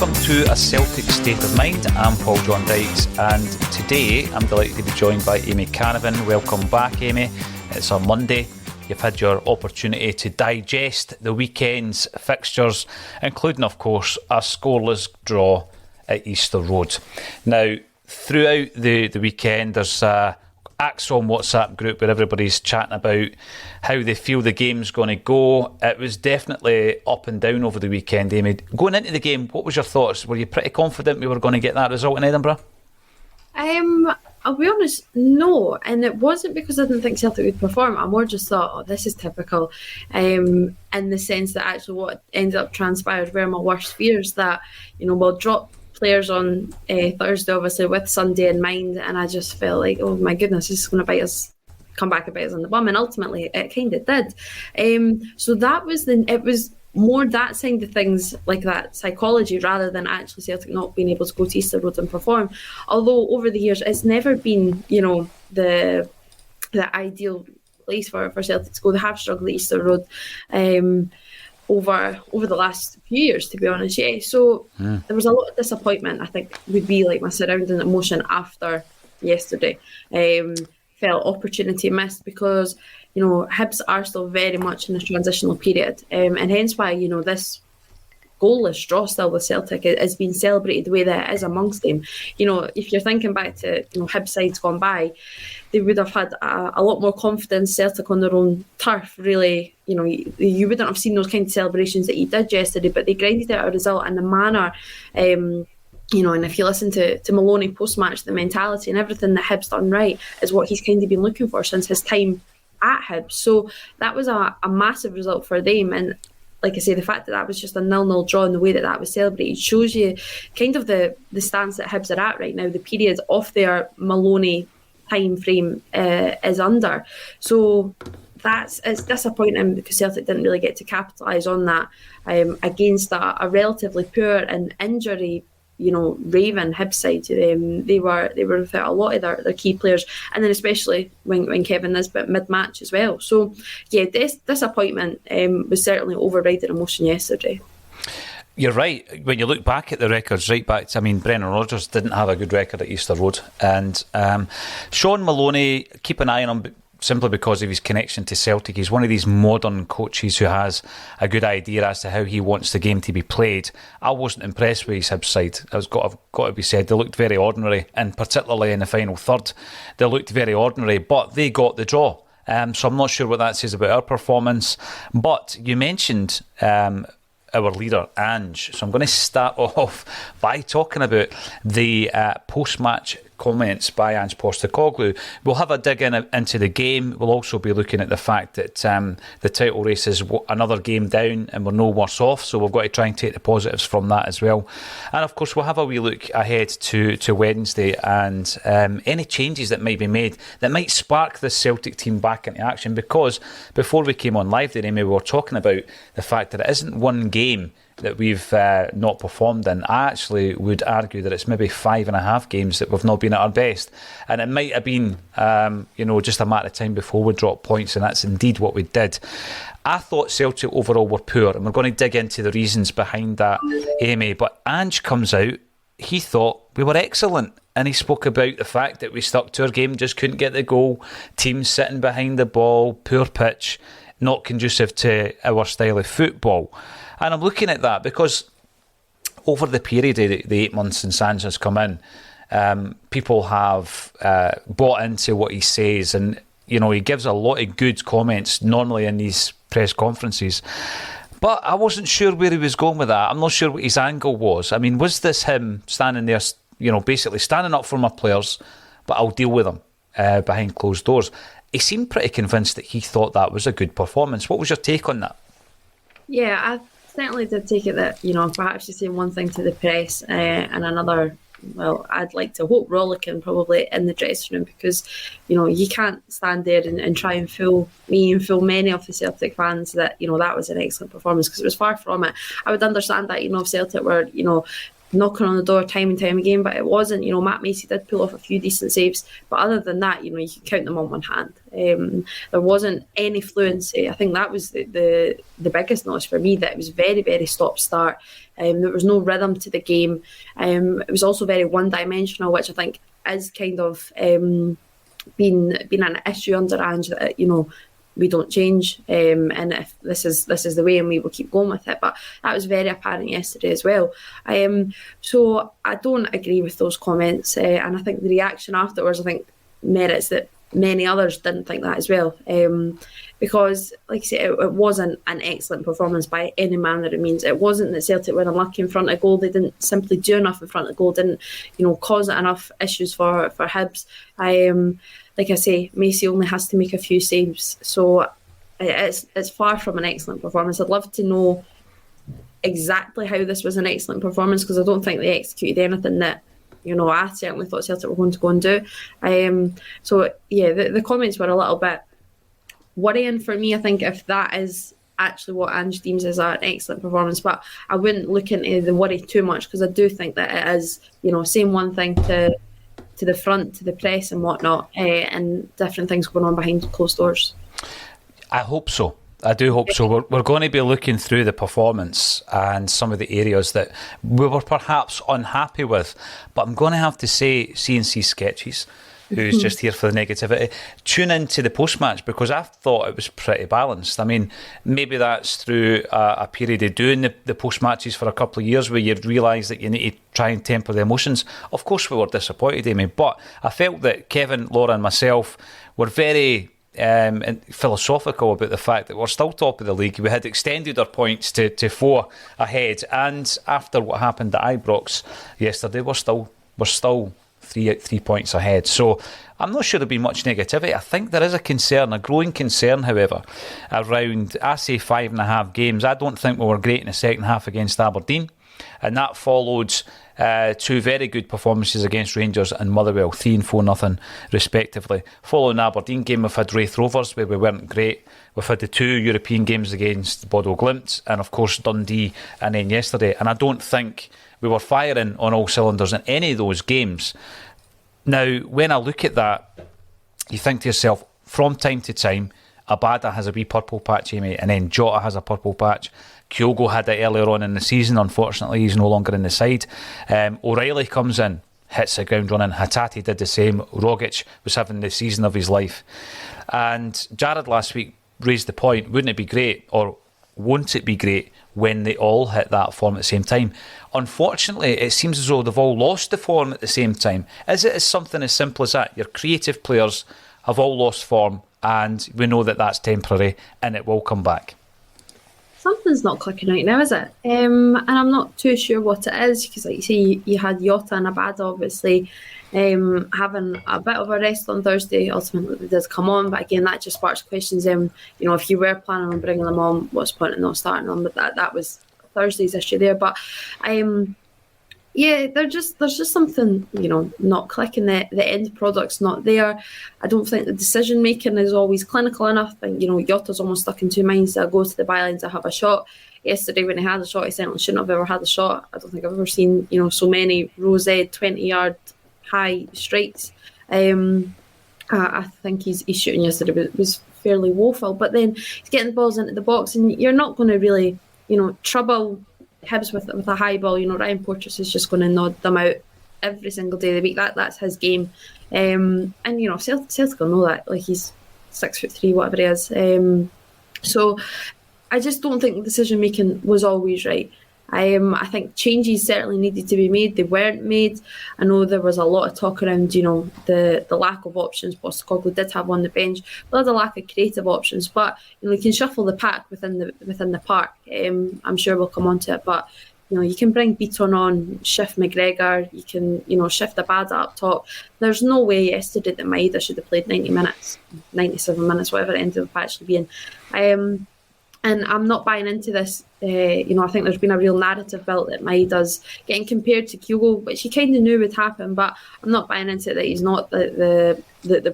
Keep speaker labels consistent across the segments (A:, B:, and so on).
A: Welcome to A Celtic State of Mind. I'm John Dykes, and today I'm delighted to be joined by Amy Canavan. Welcome back, Amy. It's on Monday. You've had your opportunity to digest the weekend's fixtures, including, of course, a scoreless draw at Easter Road. Now, throughout the weekend, there's a ACSOM WhatsApp group where everybody's chatting about how they feel the game's going to go. It was definitely up and down over the weekend, Amy. Going into the game, what was your thoughts? Were you pretty confident we were going to get that result in Edinburgh?
B: I'll be honest, no. And it wasn't because I didn't think Celtic would perform. I more just thought, oh, this is typical. In the sense that actually what ended up transpired were my worst fears, that, we'll drop players on Thursday, obviously, with Sunday in mind, and I just felt like, oh my goodness, this is going to come back and bite us on the bum, and ultimately it kind of did. So that was it was more that side of things, like that psychology, rather than actually Celtic not being able to go to Easter Road and perform. Although over the years it's never been, the ideal place for Celtic to go. They have struggled at Easter Road over the last few years, to be honest. Yeah, so there was a lot of disappointment, I think, would be like my surrounding emotion after yesterday. Felt opportunity missed because, Hibs are still very much in a transitional period, and hence why, this goalless draw still with Celtic is being celebrated the way that it is amongst them. If you're thinking back to Hibs sides gone by, they would have had a lot more confidence, Celtic on their own turf, really. You wouldn't have seen those kind of celebrations that you did yesterday, but they grinded out a result, and the manner, and if you listen to Maloney post-match, the mentality and everything that Hibs done right is what he's kind of been looking for since his time at Hibs. So that was a massive result for them, and like I say, the fact that was just a 0-0 draw and the way that was celebrated shows you kind of the stance that Hibs are at right now, the period of their Maloney time frame is under. So it's disappointing because Celtic didn't really get to capitalise on that against a relatively poor and injury raven Hibs side. They were without a lot of their key players, and then especially when Kevin Nisbet mid-match as well. So yeah, disappointment was certainly overriding emotion yesterday.
A: You're right. When you look back at the records, right back to, Brendan Rodgers didn't have a good record at Easter Road, and Sean Maloney, keep an eye on him simply because of his connection to Celtic. He's one of these modern coaches who has a good idea as to how he wants the game to be played. I wasn't impressed with his Hibs side. It's got to be said. They looked very ordinary, and particularly in the final third, they looked very ordinary, but they got the draw. So I'm not sure what that says about our performance. But you mentioned our leader, Ange. So I'm going to start off by talking about the post-match comments by Ange Postecoglou. We'll have a dig into the game. We'll also be looking at the fact that the title race is another game down and we're no worse off, so we've got to try and take the positives from that as well. And of course we'll have a wee look ahead to Wednesday and any changes that might be made that might spark the Celtic team back into action, because before we came on live there, Amy, we were talking about the fact that it isn't one game that we've not performed in. I actually would argue that it's maybe 5.5 games that we've not been at our best, and it might have been just a matter of time before we dropped points, and that's indeed what we did. I thought Celtic overall were poor, and we're going to dig into the reasons behind that, Amy, but Ange comes out, he thought we were excellent, and he spoke about the fact that we stuck to our game, just couldn't get the goal, teams sitting behind the ball, poor pitch, not conducive to our style of football. And I'm looking at that because over the period of the 8 months since Ange has come in, people have bought into what he says, and he gives a lot of good comments normally in these press conferences. But I wasn't sure where he was going with that. I'm not sure what his angle was. Was this him standing there, basically standing up for my players, but I'll deal with them behind closed doors? He seemed pretty convinced that he thought that was a good performance. What was your take on that?
B: Yeah, I certainly did take it that, perhaps you're saying one thing to the press and another, well, I'd like to hope rollicking probably in the dressing room, because, you can't stand there and try and fool me and fool many of the Celtic fans that, that was an excellent performance, because it was far from it. I would understand that, if Celtic were, knocking on the door time and time again, but it wasn't. You know, Matt Macy did pull off a few decent saves, but other than that, you know, you can count them on one hand. There wasn't any fluency. I think that was the biggest notice for me, that it was very, very stop-start. There was no rhythm to the game. It was also very one-dimensional, which I think is kind of been an issue under Ange, that, you know, we don't change, and if this is the way, and we will keep going with it. But that was very apparent yesterday as well. So I don't agree with those comments, and I think the reaction afterwards, I think, merits that many others didn't think that as well, because, like I say, it wasn't an excellent performance by any manner of means. It wasn't that Celtic were unlucky in front of goal. They didn't simply do enough in front of goal, didn't, you know, cause enough issues for Hibs. Like I say, Macy only has to make a few saves, so it's far from an excellent performance. I'd love to know exactly how this was an excellent performance, because I don't think they executed anything that, you know, I certainly thought Celtic were going to go and do. So yeah, the comments were a little bit worrying for me. I think if that is actually what Ange deems as an excellent performance, but I wouldn't look into the worry too much, because I do think that it is, you know, saying one thing to the front, to the press and whatnot, and different things going on behind closed doors.
A: I hope so. I do hope so. We're going to be looking through the performance and some of the areas that we were perhaps unhappy with, but I'm going to have to say, CNC Sketches, who's just here for the negativity, tune into the post-match, because I thought it was pretty balanced. I mean, maybe that's through a period of doing the post-matches for a couple of years, where you realise that you need to try and temper the emotions. Of course we were disappointed, Amy, but I felt that Kevin, Laura and myself were very philosophical about the fact that we're still top of the league. We had extended our points to 4 ahead, and after what happened at Ibrox yesterday, we're still 3 points ahead. So I'm not sure there'll be much negativity. I think there is a growing concern, however, around, I say 5.5 games. I don't think we were great in the second half against Aberdeen, and that followed 2 very good performances against Rangers and Motherwell, 3 and 4-0 respectively. Following the Aberdeen game, we've had Wraith Rovers, where we weren't great. We've had the 2 European games against Bodo Glimt and of course Dundee, and then yesterday, and I don't think we were firing on all cylinders in any of those games. Now, when I look at that, you think to yourself, from time to time, Abada has a wee purple patch, Amy, and then Jota has a purple patch. Kyogo had it earlier on in the season. Unfortunately, he's no longer in the side. O'Reilly comes in, hits the ground running. Hatate did the same. Rogic was having the season of his life. And Jared last week raised the point, wouldn't it be great, or won't it be great, when they all hit that form at the same time? Unfortunately, it seems as though they've all lost the form at the same time. Is it as something as simple as that? Your creative players have all lost form, and we know that that's temporary and it will come back.
B: Something's not clicking right now, is it? And I'm not too sure what it is, because, like you say, you had Jota and Abada obviously having a bit of a rest on Thursday. Ultimately, they did come on, but again, that just sparks questions. You know, if you were planning on bringing them on, what's the point in not starting them? But that was Thursday's issue there. But yeah, there's just something, you know, not clicking. The end product's not there. I don't think the decision making is always clinical enough. And, you know, Jota's almost stuck in 2 minds. To go to the byline to have a shot. Yesterday, when he had a shot, he certainly shouldn't have ever had a shot. I don't think I've ever seen, you know, so many rose 20-yard high strikes. I think his shooting yesterday was fairly woeful. But then he's getting the balls into the box, and you're not going to really, you know, trouble Hibs with a high ball. You know, Ryan Porteous is just going to nod them out every single day of the week. That's his game. And, you know, Celtic will know that. Like, he's 6'3", whatever he is. So I just don't think the decision making was always right. I think changes certainly needed to be made. They weren't made. I know there was a lot of talk around, you know, the lack of options. Postecoglou did have on the bench, but there's a lack of creative options. But, you know, you can shuffle the pack within the park. I'm sure we'll come on to it, but, you know, you can bring Beaton on, shift McGregor, you can, you know, shift Abada up top. There's no way yesterday that Maeda should have played 90 minutes, 97 minutes, whatever it ended up actually being. And I'm not buying into this. I think there's been a real narrative built that Maeda's getting compared to Kyogo, which he kind of knew would happen. But I'm not buying into it that he's not the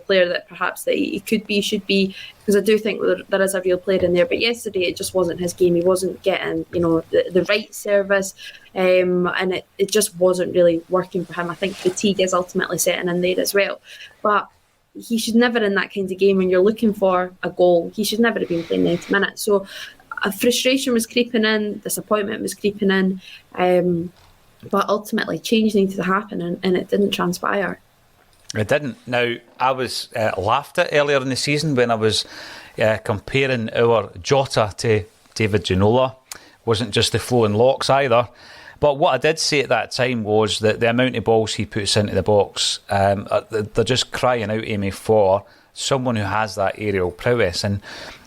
B: player that perhaps that he could be, should be, because I do think there is a real player in there. But yesterday it just wasn't his game. He wasn't getting, the right service, and it just wasn't really working for him. I think fatigue is ultimately setting in there as well. But he should never, in that kind of game, when you're looking for a goal, he should never have been playing 90 minutes. So frustration was creeping in, disappointment was creeping in, but ultimately change needed to happen, and it didn't transpire.
A: It didn't. Now, I was laughed at earlier in the season when I was comparing our Jota to David Ginola. Wasn't just the flowing locks either. But what I did say at that time was that the amount of balls he puts into the box, they're just crying out, Amy, for someone who has that aerial prowess. And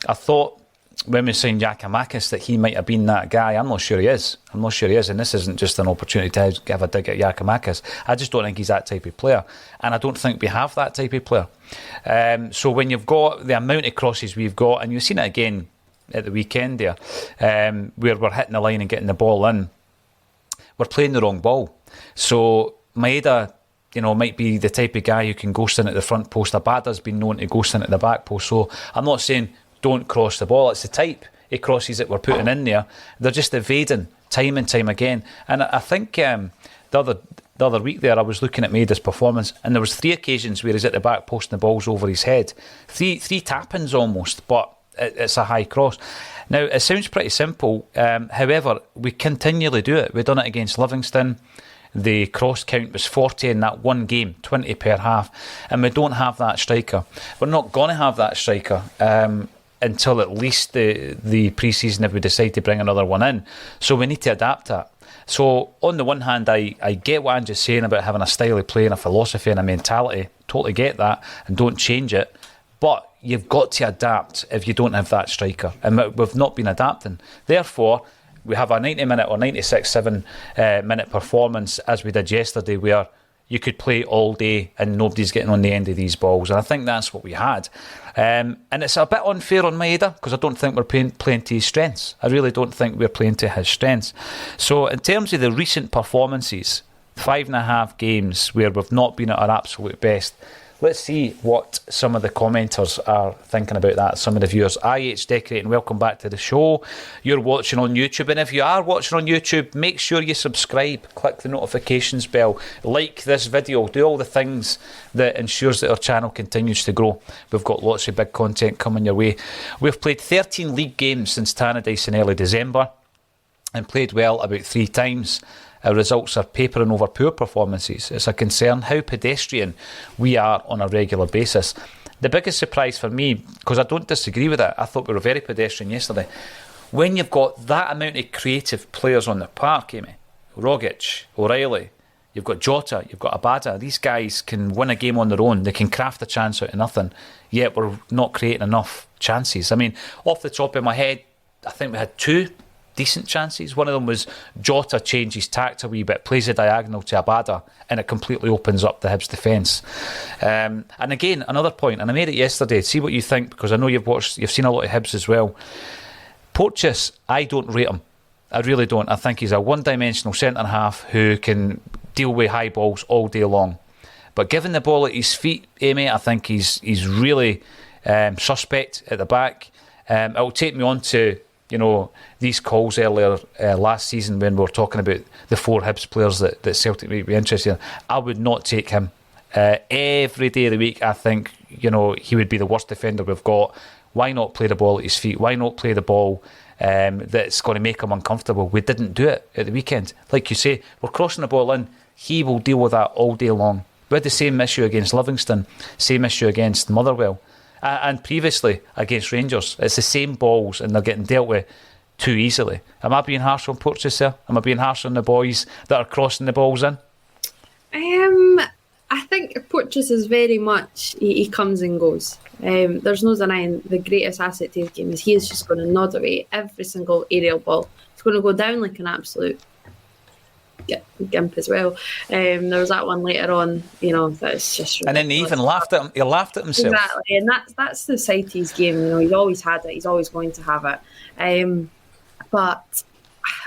A: I thought when we signed Giakoumakis that he might have been that guy. I'm not sure he is. And this isn't just an opportunity to have a dig at Giakoumakis. I just don't think he's that type of player. And I don't think we have that type of player. So when you've got the amount of crosses we've got, and you've seen it again at the weekend there, where we're hitting the line and getting the ball in, we're playing the wrong ball. So Maeda, might be the type of guy who can ghost in at the front post. Abada's been known to ghost in at the back post. So I'm not saying don't cross the ball. It's the type of crosses that we're putting in there. They're just evading time and time again. And I think the other week there, I was looking at Maeda's performance, and there was 3 occasions where he's at the back post and the ball's over his head. Three tap-ins almost, but it's a high cross. Now, it sounds pretty simple. However, we continually do it. We've done it against Livingston. The cross count was 40 in that one game, 20 per half. And we don't have that striker. We're not going to have that striker until at least the pre-season if we decide to bring another one in. So we need to adapt that. So on the one hand, I get what Ange is saying about having a style of play and a philosophy and a mentality. Totally get that and don't change it. But you've got to adapt if you don't have that striker. And we've not been adapting. Therefore, we have a 90-minute or 96-7-minute performance as we did yesterday where you could play all day and nobody's getting on the end of these balls. And I think that's what we had. And it's a bit unfair on Maeda because I don't think we're playing to his strengths. I really don't think we're playing to his strengths. So in terms of the recent performances, 5.5 games where we've not been at our absolute best, let's see what some of the commenters are thinking about that. Some of the viewers. IH Decorating, welcome back to the show. You're watching on YouTube, and if you are watching on YouTube, make sure you subscribe, click the notifications bell, like this video, do all the things that ensures that our channel continues to grow. We've got lots of big content coming your way. We've played 13 league games since Tannadice in early December and played well about 3 times. Our results are papering over poor performances. It's a concern how pedestrian we are on a regular basis. The biggest surprise for me, because I don't disagree with it, I thought we were very pedestrian yesterday. When you've got that amount of creative players on the park, Amy, Rogic, O'Reilly, you've got Jota, you've got Abada, these guys can win a game on their own. They can craft a chance out of nothing, yet we're not creating enough chances. I mean, off the top of my head, I think we had 2 decent chances. One of them was Jota changes tact a wee bit, plays a diagonal to Abada, and it completely opens up the Hibs defence. And again, another point, and I made it yesterday, see what you think, because I know you've seen a lot of Hibs as well. Porteous, I don't rate him. I really don't. I think he's a one-dimensional centre-half who can deal with high balls all day long. But given the ball at his feet, Amy, I think he's really suspect at the back. It'll take me on to these calls earlier last season when we were talking about the 4 Hibs players that Celtic might be interested in. I would not take him. Every day of the week, I think, he would be the worst defender we've got. Why not play the ball at his feet? Why not play the ball that's going to make him uncomfortable? We didn't do it at the weekend. Like you say, we're crossing the ball in. He will deal with that all day long. We had the same issue against Livingston, same issue against Motherwell. And previously against Rangers, it's the same balls and they're getting dealt with too easily. Am I being harsh on Porteous there? Am I being harsh on the boys that are crossing the balls in?
B: I think Porteous is very much, he comes and goes. There's no denying the greatest asset to his game is he is just going to nod away every single aerial ball. It's going to go down like an absolute gimp as well. There was that one later on, that's just ridiculous.
A: And then he even laughed at him. He laughed at himself.
B: Exactly, and that's the side to his game. He's always had it. He's always going to have it. But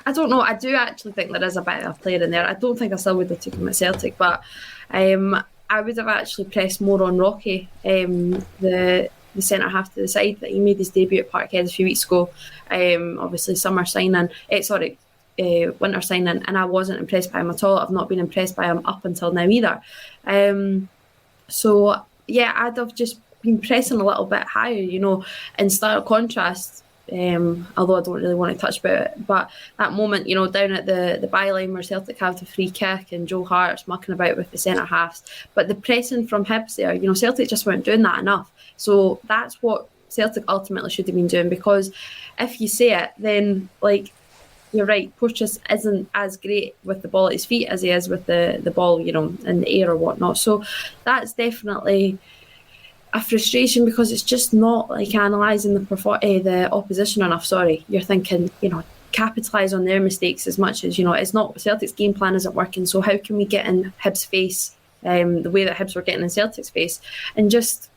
B: I don't know. I do actually think there is a bit of a player in there. I don't think I still would have taken him at Celtic, but I would have actually pressed more on Rocky, the centre half to the side, that he made his debut at Parkhead a few weeks ago. Obviously, winter signing, and I wasn't impressed by him at all. I've not been impressed by him up until now either. So yeah, I'd have just been pressing a little bit higher, in stark contrast. Although I don't really want to touch about it, but that moment, down at the byline where Celtic have the free kick and Joe Hart's mucking about with the centre halves, but the pressing from Hibs there, Celtic just weren't doing that enough. So that's what Celtic ultimately should have been doing, because if you say it, then you're right, Porteous isn't as great with the ball at his feet as he is with the ball, in the air or whatnot. So that's definitely a frustration, because it's just not analysing the opposition enough. You're thinking, capitalise on their mistakes as much as, it's not, Celtic's game plan isn't working, so how can we get in Hibs' face the way that Hibs were getting in Celtic's face, and just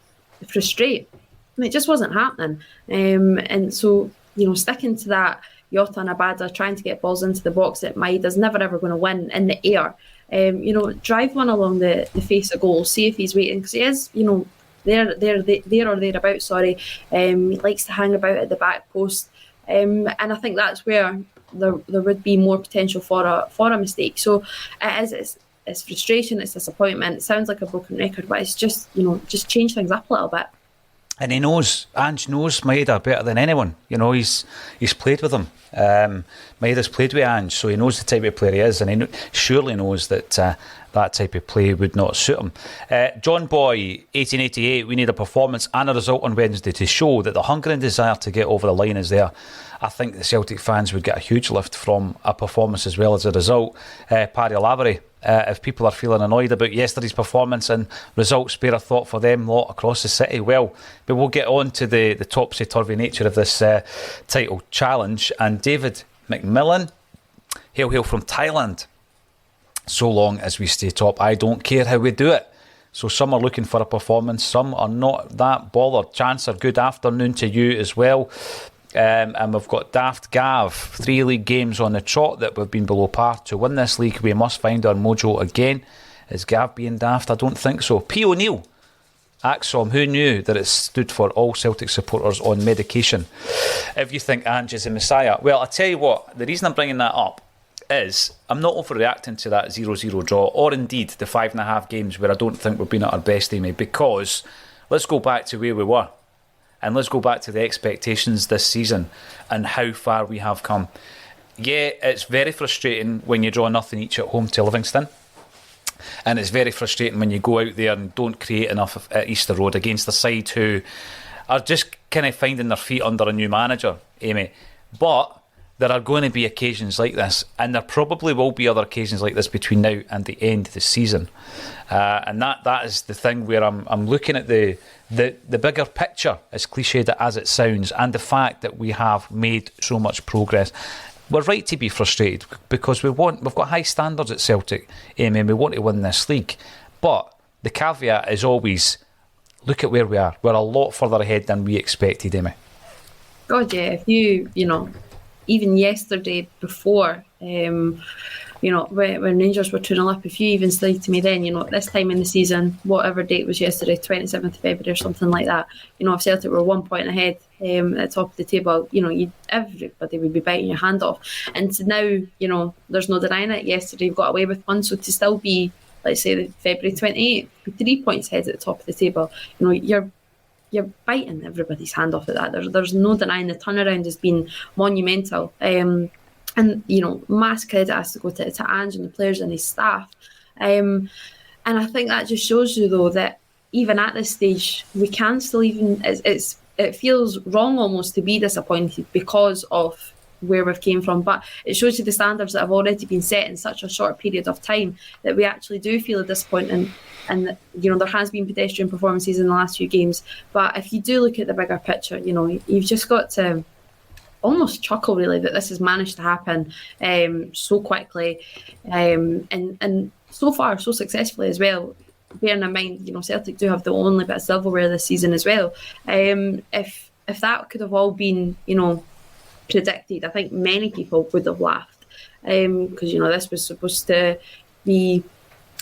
B: frustrate? And it just wasn't happening. And so, sticking to that, Jota and Abada trying to get balls into the box that Maida's never ever going to win in the air. Drive one along the face of goal, see if he's waiting, because he is, there or thereabouts. He likes to hang about at the back post, and I think that's where there would be more potential for a mistake. So it's frustration, it's disappointment. It sounds like a broken record, but it's just just change things up a little bit.
A: And Ange knows Maeda better than anyone. He's played with him. Maeda's played with Ange, so he knows the type of player he is, and he surely knows that that type of play would not suit him. John Boy, 1888, we need a performance and a result on Wednesday to show that the hunger and desire to get over the line is there. I think the Celtic fans would get a huge lift from a performance as well as a result. Paddy Lavery, if people are feeling annoyed about yesterday's performance and results, spare a thought for them lot across the city. Well, but we'll get on to the topsy-turvy nature of this title challenge. And David McMillan, hail from Thailand. So long as we stay top, I don't care how we do it. So some are looking for a performance, some are not that bothered. Chance, good afternoon to you as well. And we've got Daft Gav, 3 league games on the trot that we've been below par. To win this league, we must find our mojo again. Is Gav being daft? I don't think so. P. O'Neill, ACSOM, who knew that it stood for all Celtic supporters on medication? If you think Ange is a messiah, well, I tell you what, the reason I'm bringing that up is I'm not overreacting to that 0-0 draw, or indeed the 5.5 games where I don't think we've been at our best, Amy, because let's go back to where we were. And let's go back to the expectations this season and how far we have come. Yeah, it's very frustrating when you draw nothing each at home to Livingston. And it's very frustrating when you go out there and don't create enough at Easter Road against a side who are just kind of finding their feet under a new manager, Amy. But there are going to be occasions like this, and there probably will be other occasions like this between now and the end of the season. And that is the thing where I'm looking at the bigger picture, as cliched as it sounds, and the fact that we have made so much progress. We're right to be frustrated because we've got high standards at Celtic, Amy, and we want to win this league. But the caveat is always, look at where we are. We're a lot further ahead than we expected, Amy.
B: God, yeah. If you even yesterday before, when Rangers were 2-0 up, if you even said to me then, this time in the season, whatever date was yesterday, 27th of February or something like that, if Celtic were 1 point ahead at the top of the table, everybody would be biting your hand off. And so now, there's no denying it. Yesterday you've got away with one, so to still be, let's say, February 28th, 3 points ahead at the top of the table, you're biting everybody's hand off at that. There's no denying the turnaround has been monumental. And mass credit has to go to Ange and the players and his staff. And I think that just shows you, though, that even at this stage, we can still it feels wrong almost to be disappointed because of where we've came from, but it shows you the standards that have already been set in such a short period of time that we actually do feel a disappointment. And there has been pedestrian performances in the last few games, but if you do look at the bigger picture, you've just got to almost chuckle really that this has managed to happen so quickly and so far so successfully as well. Bearing in mind, Celtic do have the only bit of silverware this season as well. If that could have all been, predicted, I think many people would have laughed because this was supposed to be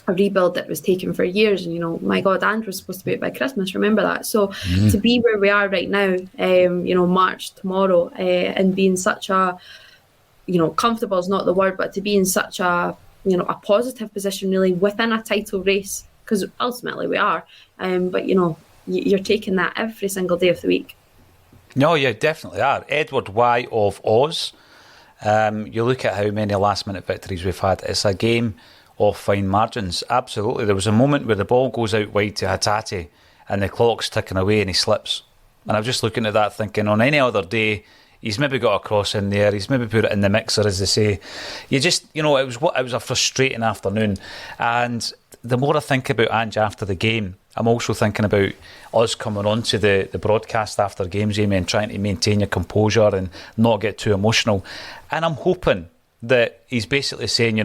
B: a rebuild that was taken for years, and my God, Ange was supposed to be out by Christmas. Remember that. So to be where we are right now, March tomorrow, and being such a, comfortable is not the word, but to be in such a a positive position really within a title race, because ultimately we are. But you're taking that every single day of the week.
A: No, you definitely are. Edward Y of Oz. You look at how many last-minute victories we've had. It's a game of fine margins. Absolutely. There was a moment where the ball goes out wide to Hatate and the clock's ticking away and he slips. And I'm just looking at that thinking, on any other day, he's maybe got a cross in there, he's maybe put it in the mixer, as they say. You just, it was a frustrating afternoon. And the more I think about Ange after the game, I'm also thinking about us coming on to the broadcast after games, Amy, and trying to maintain your composure and not get too emotional. And I'm hoping that he's basically saying,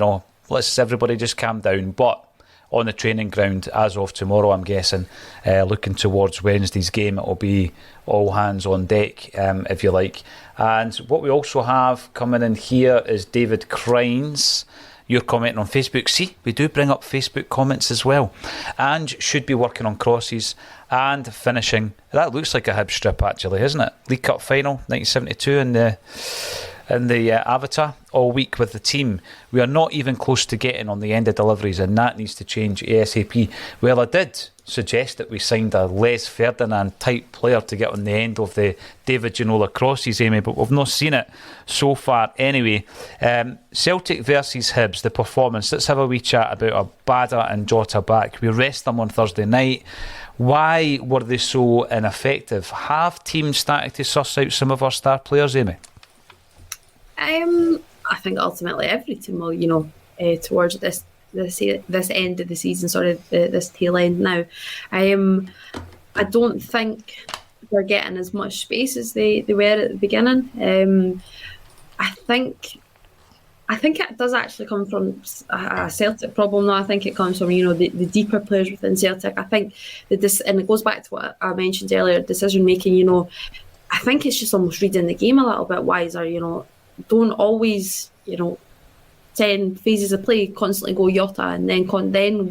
A: let's everybody just calm down. But on the training ground, as of tomorrow, I'm guessing, looking towards Wednesday's game, it'll be all hands on deck, if you like. And what we also have coming in here is David Crines. You're commenting on Facebook. See, we do bring up Facebook comments as well. Ange should be working on crosses and finishing. That looks like a Hibs strip, actually, isn't it? League Cup final, 1972 in the Avatar, all week with the team. We are not even close to getting on the end of deliveries, and that needs to change ASAP. Well, I did suggest that we signed a Les Ferdinand type player to get on the end of the David Ginola crosses, Amy, but we've not seen it so far anyway. Celtic versus Hibs, the performance. Let's have a wee chat about Abada and Jota back. We rest them on Thursday night. Why were they so ineffective? Have teams started to suss out some of our star players, Amy?
B: I think ultimately every team will, towards this end of the season, this tail end now. I don't think they're getting as much space as they were at the beginning. I think it does actually come from a Celtic problem, though. I think it comes from, the deeper players within Celtic. I think and it goes back to what I mentioned earlier, decision making, I think it's just almost reading the game a little bit wiser, Don't always, 10 phases of play constantly go Jota and then we'll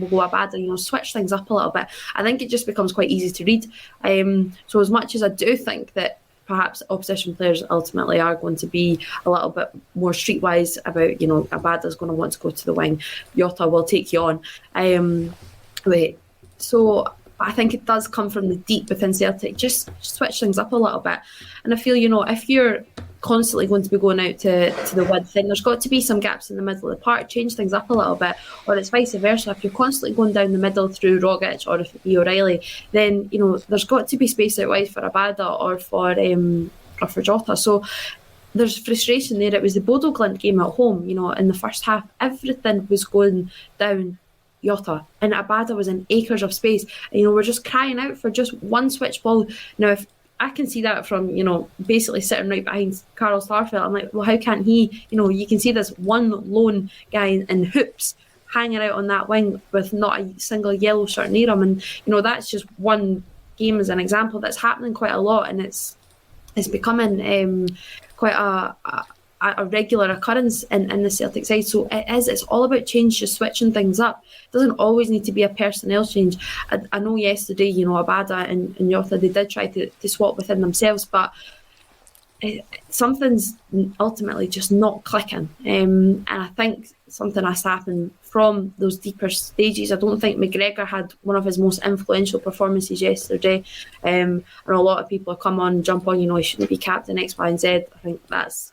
B: go Abada, switch things up a little bit. I think it just becomes quite easy to read. So as much as I do think that perhaps opposition players ultimately are going to be a little bit more streetwise about, Abada's going to want to go to the wing, Jota will take you on. So I think it does come from the deep within Celtic. Just switch things up a little bit. And I feel, if you're constantly going to be going out to the width, then there's got to be some gaps in the middle of the park, change things up a little bit, or it's vice versa. If you're constantly going down the middle through Rogic or if it be O'Reilly, then there's got to be space out wide for Abada or for Jota. So there's frustration there. It was the Bodo Glimt game at home, in the first half, everything was going down Jota and Abada was in acres of space, and we're just crying out for just one switch ball. Now if I can see that from, basically sitting right behind Carl Starfelt. I'm like, well, how can't he? You can see this one lone guy in hoops hanging out on that wing with not a single yellow shirt near him. And, that's just one game as an example. That's happening quite a lot, and it's becoming quite a regular occurrence in the Celtic side. So it's all about change, just switching things up. It doesn't always need to be a personnel change. I know yesterday, Abada and Jota, they did try to swap within themselves, but something's ultimately just not clicking. And I think something has happened from those deeper stages. I don't think McGregor had one of his most influential performances yesterday. And a lot of people come on and jump on, he shouldn't be captain X, Y and Z. I think that's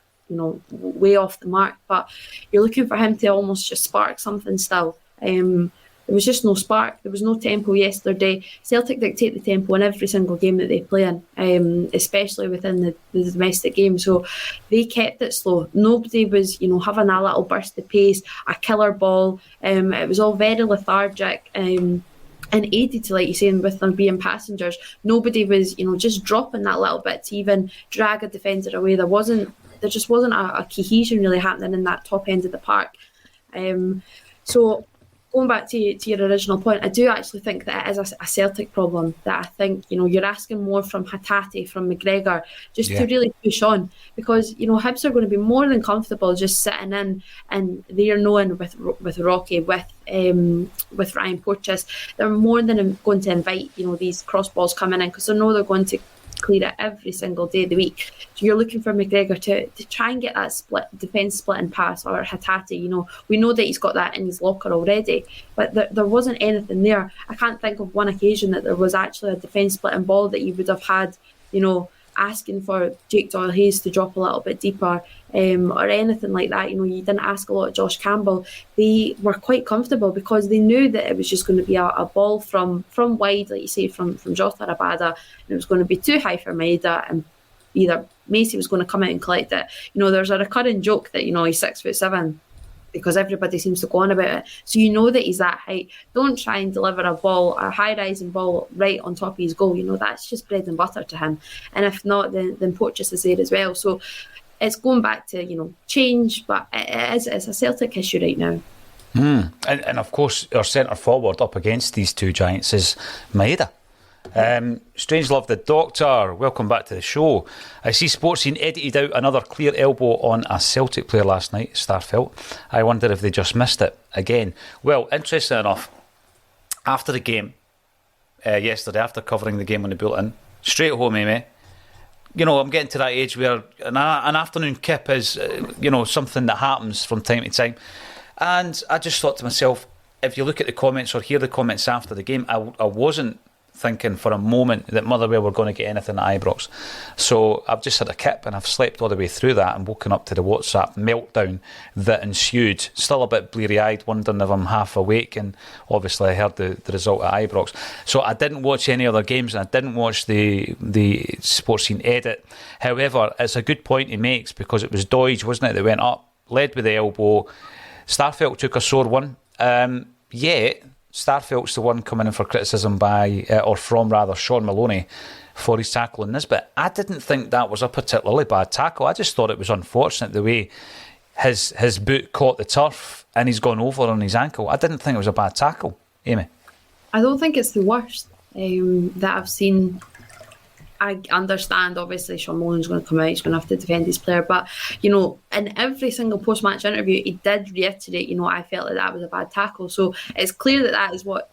B: way off the mark, but you're looking for him to almost just spark something still. There was just no spark, there was no tempo yesterday. Celtic dictate the tempo in every single game that they play in, especially within the domestic game, so they kept it slow. Nobody was having a little burst of pace, a killer ball. It was all very lethargic, and aided to, like you saying, with them being passengers. Nobody was just dropping that little bit to even drag a defender away. There wasn't there just wasn't a cohesion really happening in that top end of the park. So going back to your original point, I do actually think that it is a Celtic problem, that I think, you're asking more from Hatate, from McGregor, just to really push on, because, Hibs are going to be more than comfortable just sitting in and they're knowing with Rocky, with Ryan Porteous, they're more than going to invite, these cross balls coming in, because they know they're going to clear it every single day of the week. So you're looking for McGregor to try and get that defence splitting pass, or Hatate. We know that he's got that in his locker already, but there wasn't anything there. I can't think of one occasion that there was actually a defence splitting ball that you would have had, asking for Jake Doyle-Hayes to drop a little bit deeper, or anything like that. You didn't ask a lot of Josh Campbell. They were quite comfortable because they knew that it was just going to be a ball from wide, like you say, from Jota Rabada, and it was going to be too high for Maeda, and either Macy was going to come out and collect it. There's a recurring joke that, he's 6'7", because everybody seems to go on about it. So that he's that height. Don't try and deliver a high-rising ball right on top of his goal. That's just bread and butter to him. And if not, then Porteous is there as well. So it's going back to, change, but it's a Celtic issue right now.
A: And of course, our centre forward up against these two giants is Maeda. Strange Love the Doctor, welcome back to the show. I see Sports Scene edited out another clear elbow on a Celtic player last night, Starfelt. I wonder if they just missed it again. Well, interesting enough, after the game yesterday, after covering the game on the Bulletin, straight home, Amy, I'm getting to that age where an afternoon kip is something that happens from time to time, and I just thought to myself, if you look at the comments or hear the comments after the game, I wasn't thinking for a moment that Motherwell were going to get anything at Ibrox. So I've just had a kip and I've slept all the way through that and woken up to the WhatsApp meltdown that ensued. Still a bit bleary-eyed, wondering if I'm half awake, and obviously I heard the result at Ibrox. So I didn't watch any other games and I didn't watch the Sports Scene edit. However, it's a good point he makes, because it was Doige, wasn't it, that went up, led with the elbow. Starfelt took a sore one. Yet Starfelt's the one coming in for criticism from Sean Maloney for his tackle on Nisbet. I didn't think that was a particularly bad tackle. I just thought it was unfortunate the way his boot caught the turf and he's gone over on his ankle. I didn't think it was a bad tackle. Amy?
B: I don't think it's the worst that I've seen. I understand, obviously, Sean Maloney's going to come out, he's going to have to defend his player, but, in every single post-match interview, he did reiterate, I felt that was a bad tackle. So it's clear that's what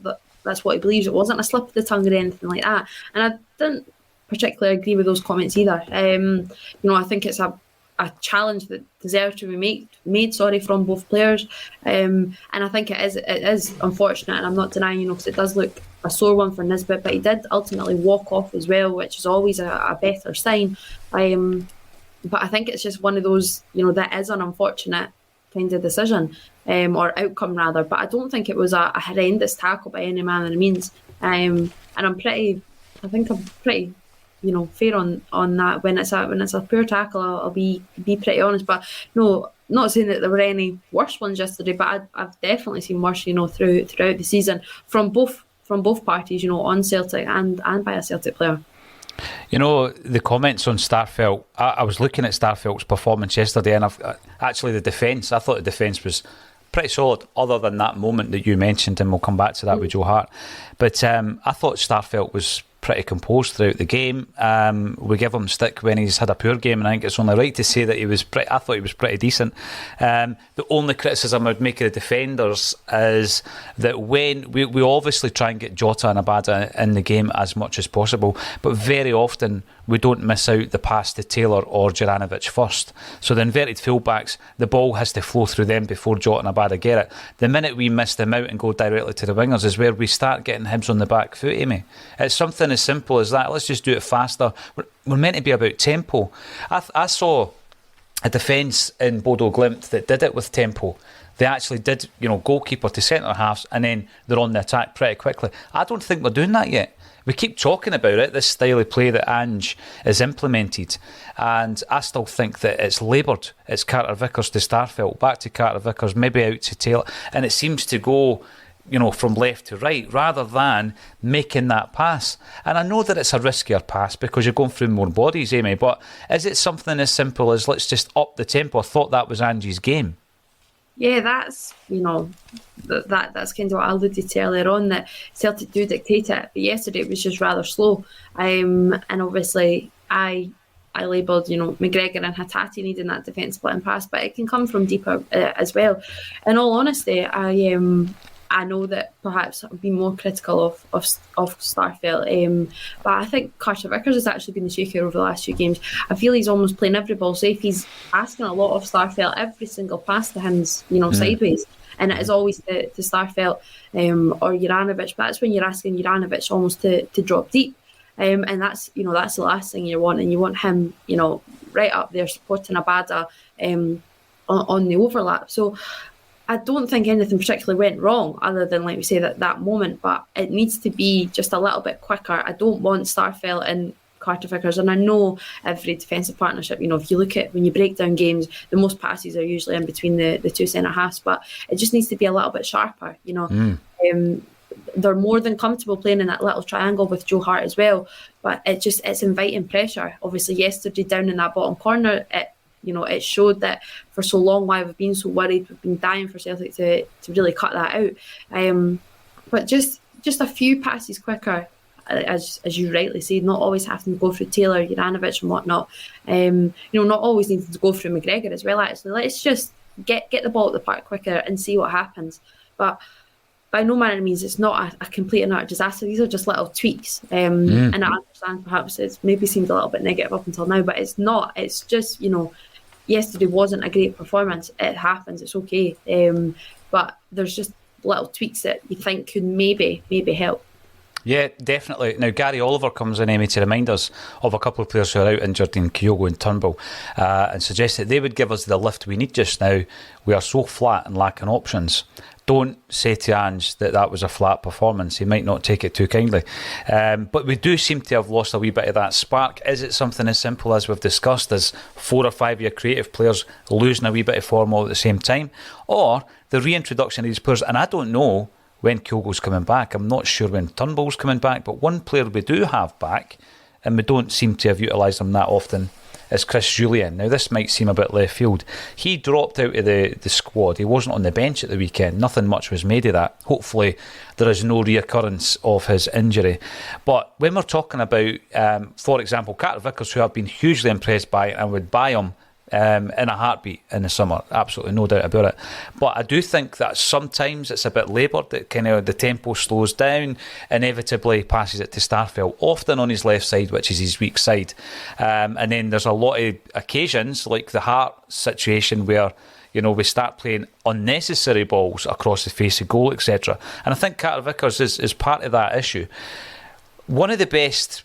B: he believes. It wasn't a slip of the tongue or anything like that. And I didn't particularly agree with those comments either. I think it's a challenge that deserves to be made from both players. And I think it is unfortunate, and I'm not denying, because it does look a sore one for Nisbet, but he did ultimately walk off as well, which is always a better sign. But I think it's just one of those, that is an unfortunate kind of decision, or outcome rather. But I don't think it was a horrendous tackle by any manner of means. And I'm pretty fair on that. When it's a poor tackle, I'll be pretty honest. But no, not saying that there were any worse ones yesterday, but I've definitely seen worse, throughout the season from both parties, on Celtic and by a Celtic player.
A: The comments on Starfelt, I was looking at Starfelt's performance yesterday, and actually the defence, I thought the defence was pretty solid, other than that moment that you mentioned, and we'll come back to that with Joe Hart. But I thought Starfelt was pretty composed throughout the game. We give him stick when he's had a poor game, and I think it's only right to say that I thought he was pretty decent. The only criticism I would make of the defenders is that when we obviously try and get Jota and Abada in the game as much as possible, but very often we don't miss out the pass to Taylor or Juranovic first. So the inverted fullbacks, the ball has to flow through them before Jota and Abada get it. The minute we miss them out and go directly to the wingers is where we start getting Hibs on the back foot, Amy. It's something as simple as that. Let's just do it faster. We're meant to be about tempo. I saw a defence in Bodo Glimt that did it with tempo. They actually did, goalkeeper to centre halves, and then they're on the attack pretty quickly. I don't think we're doing that yet. We keep talking about it, this style of play that Ange has implemented, and I still think that it's laboured. It's Carter Vickers to Starfelt, back to Carter Vickers, maybe out to Taylor, and it seems to go from left to right, rather than making that pass. And I know that it's a riskier pass because you're going through more bodies, Amy, but is it something as simple as let's just up the tempo? I thought that was Ange's game.
B: Yeah, that's, that's kind of what I alluded to earlier on, that Celtic do dictate it. But yesterday it was just rather slow. And obviously I labelled, McGregor and Hatate needing that defence split and pass, but it can come from deeper as well. In all honesty, I know that perhaps I've been more critical of Starfelt, but I think Carter Vickers has actually been the shakier over the last few games. I feel he's almost playing every ball safe. He's asking a lot of Starfelt. Every single pass to him's, sideways, and it is always to Starfelt or Juranovic. But that's when you're asking Juranovic almost to drop deep, and that's that's the last thing you want, and you want him right up there supporting Abada on the overlap. So I don't think anything particularly went wrong, other than, like we say, that moment, but it needs to be just a little bit quicker. I don't want Starfelt and Carter Vickers, and I know every defensive partnership, if you look at, when you break down games, the most passes are usually in between the two centre-halves, but it just needs to be a little bit sharper, They're more than comfortable playing in that little triangle with Joe Hart as well, but it's inviting pressure. Obviously, yesterday down in that bottom corner, it showed that for so long why we've been so worried. We've been dying for Celtic to really cut that out. But just a few passes quicker, as you rightly said, not always having to go through Taylor, Juranovic and whatnot. Not always needing to go through McGregor as well, actually. Let's just get the ball at the park quicker and see what happens. But by no manner of means, it's not a complete and utter disaster. These are just little tweaks. And I understand perhaps it's maybe seemed a little bit negative up until now, but it's not. It's just, yesterday wasn't a great performance. It happens. It's okay. But there's just little tweaks that you think could maybe help.
A: Yeah, definitely. Now, Gary Oliver comes in, Amy, to remind us of a couple of players who are out injured in Kyogo and Turnbull, and suggests that they would give us the lift we need just now. We are so flat and lacking options. Don't say to Ange that was a flat performance. He might not take it too kindly. But we do seem to have lost a wee bit of that spark. Is it something as simple as we've discussed as 4 or 5 year creative players losing a wee bit of form all at the same time? Or the reintroduction of these players? And I don't know when Kyogo's coming back. I'm not sure when Turnbull's coming back. But one player we do have back, and we don't seem to have utilised him that often, is Chris Jullien. Now, this might seem a bit left field. He dropped out of the squad. He wasn't on the bench at the weekend. Nothing much was made of that. Hopefully, there is no reoccurrence of his injury. But when we're talking about, for example, Carter Vickers, who I've been hugely impressed by and would buy him in a heartbeat in the summer, absolutely no doubt about it. But I do think that sometimes it's a bit laboured, that kind of the tempo slows down, inevitably passes it to Starfelt, often on his left side, which is his weak side. And then there's a lot of occasions, like the Hart situation, where we start playing unnecessary balls across the face of goal, etc. And I think Carter Vickers is part of that issue. One of the best,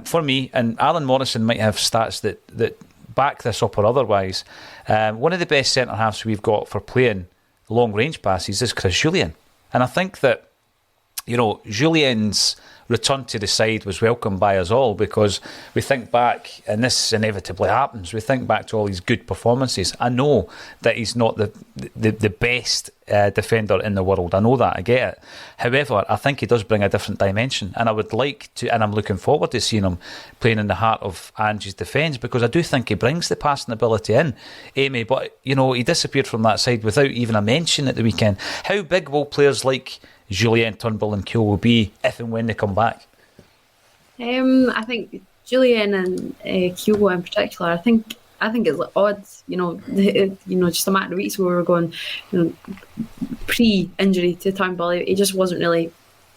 A: for me, and Alan Morrison might have stats that back this up or otherwise, one of the best centre-halves we've got for playing long-range passes is Chris Jullien. And I think that, Jullien's return to the side was welcomed by us all, because we think back, and this inevitably happens, we think back to all these good performances. I know that he's not the best defender in the world. I know that, I get it. However, I think he does bring a different dimension, and I would like to, and I'm looking forward to seeing him playing in the heart of Ange's defence, because I do think he brings the passing ability in, Amy. But, he disappeared from that side without even a mention at the weekend. How big will players like Jullien, Turnbull and Kyogo be if and when they come back?
B: I think Jullien and Kyogo in particular, I think it's odd, just a matter of weeks where we were going, pre-injury to Turnbull, he just wasn't really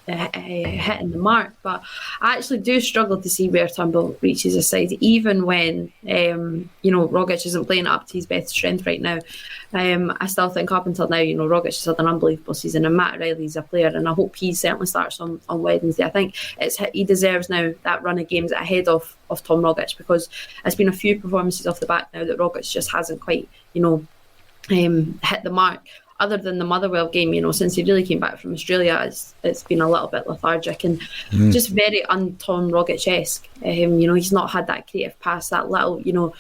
B: hitting the mark. But I actually do struggle to see where Turnbull reaches his side, even when Rogic isn't playing up to his best strength right now. I still think up until now, Rogic has had an unbelievable season, and Matt Riley's a player, and I hope he certainly starts on Wednesday. I think he deserves now that run of games ahead of Tom Rogic, because it's been a few performances off the back now that Rogic just hasn't quite hit the mark. Other than the Motherwell game, since he really came back from Australia, it's been a little bit lethargic and just very un-Tom Rogic-esque. He's not had that creative pass, that little,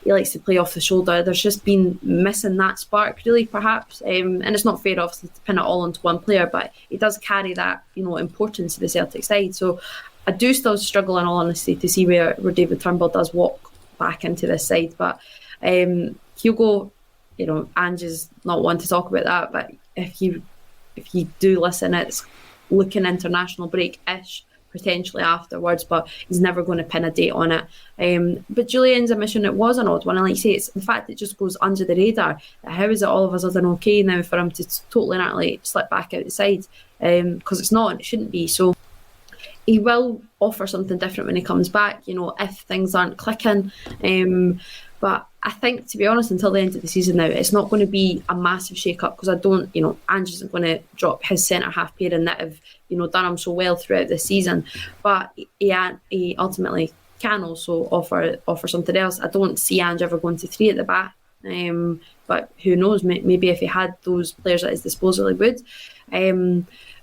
B: he likes to play off the shoulder. There's just been missing that spark, really, perhaps. And it's not fair, obviously, to pin it all onto one player, but he does carry that, importance to the Celtic side. So I do still struggle, in all honesty, to see where David Turnbull does walk back into this side. But Hugo, Ange is not one to talk about that, but if you do listen, it's looking international break-ish potentially afterwards, but he's never going to pin a date on it. But Julian's admission, it was an odd one, and like you say, it's the fact it just goes under the radar. How is it all of a sudden okay now for him to totally and utterly slip back out the side? Because it's not, and it shouldn't be. So he will offer something different when he comes back, if things aren't clicking. But I think, to be honest, until the end of the season now, it's not going to be a massive shake-up, because I don't, Ange isn't going to drop his centre-half pairing that have, done him so well throughout the season. But he ultimately can also offer something else. I don't see Ange ever going to 3 at the back. But who knows, maybe if he had those players at his disposal, he would.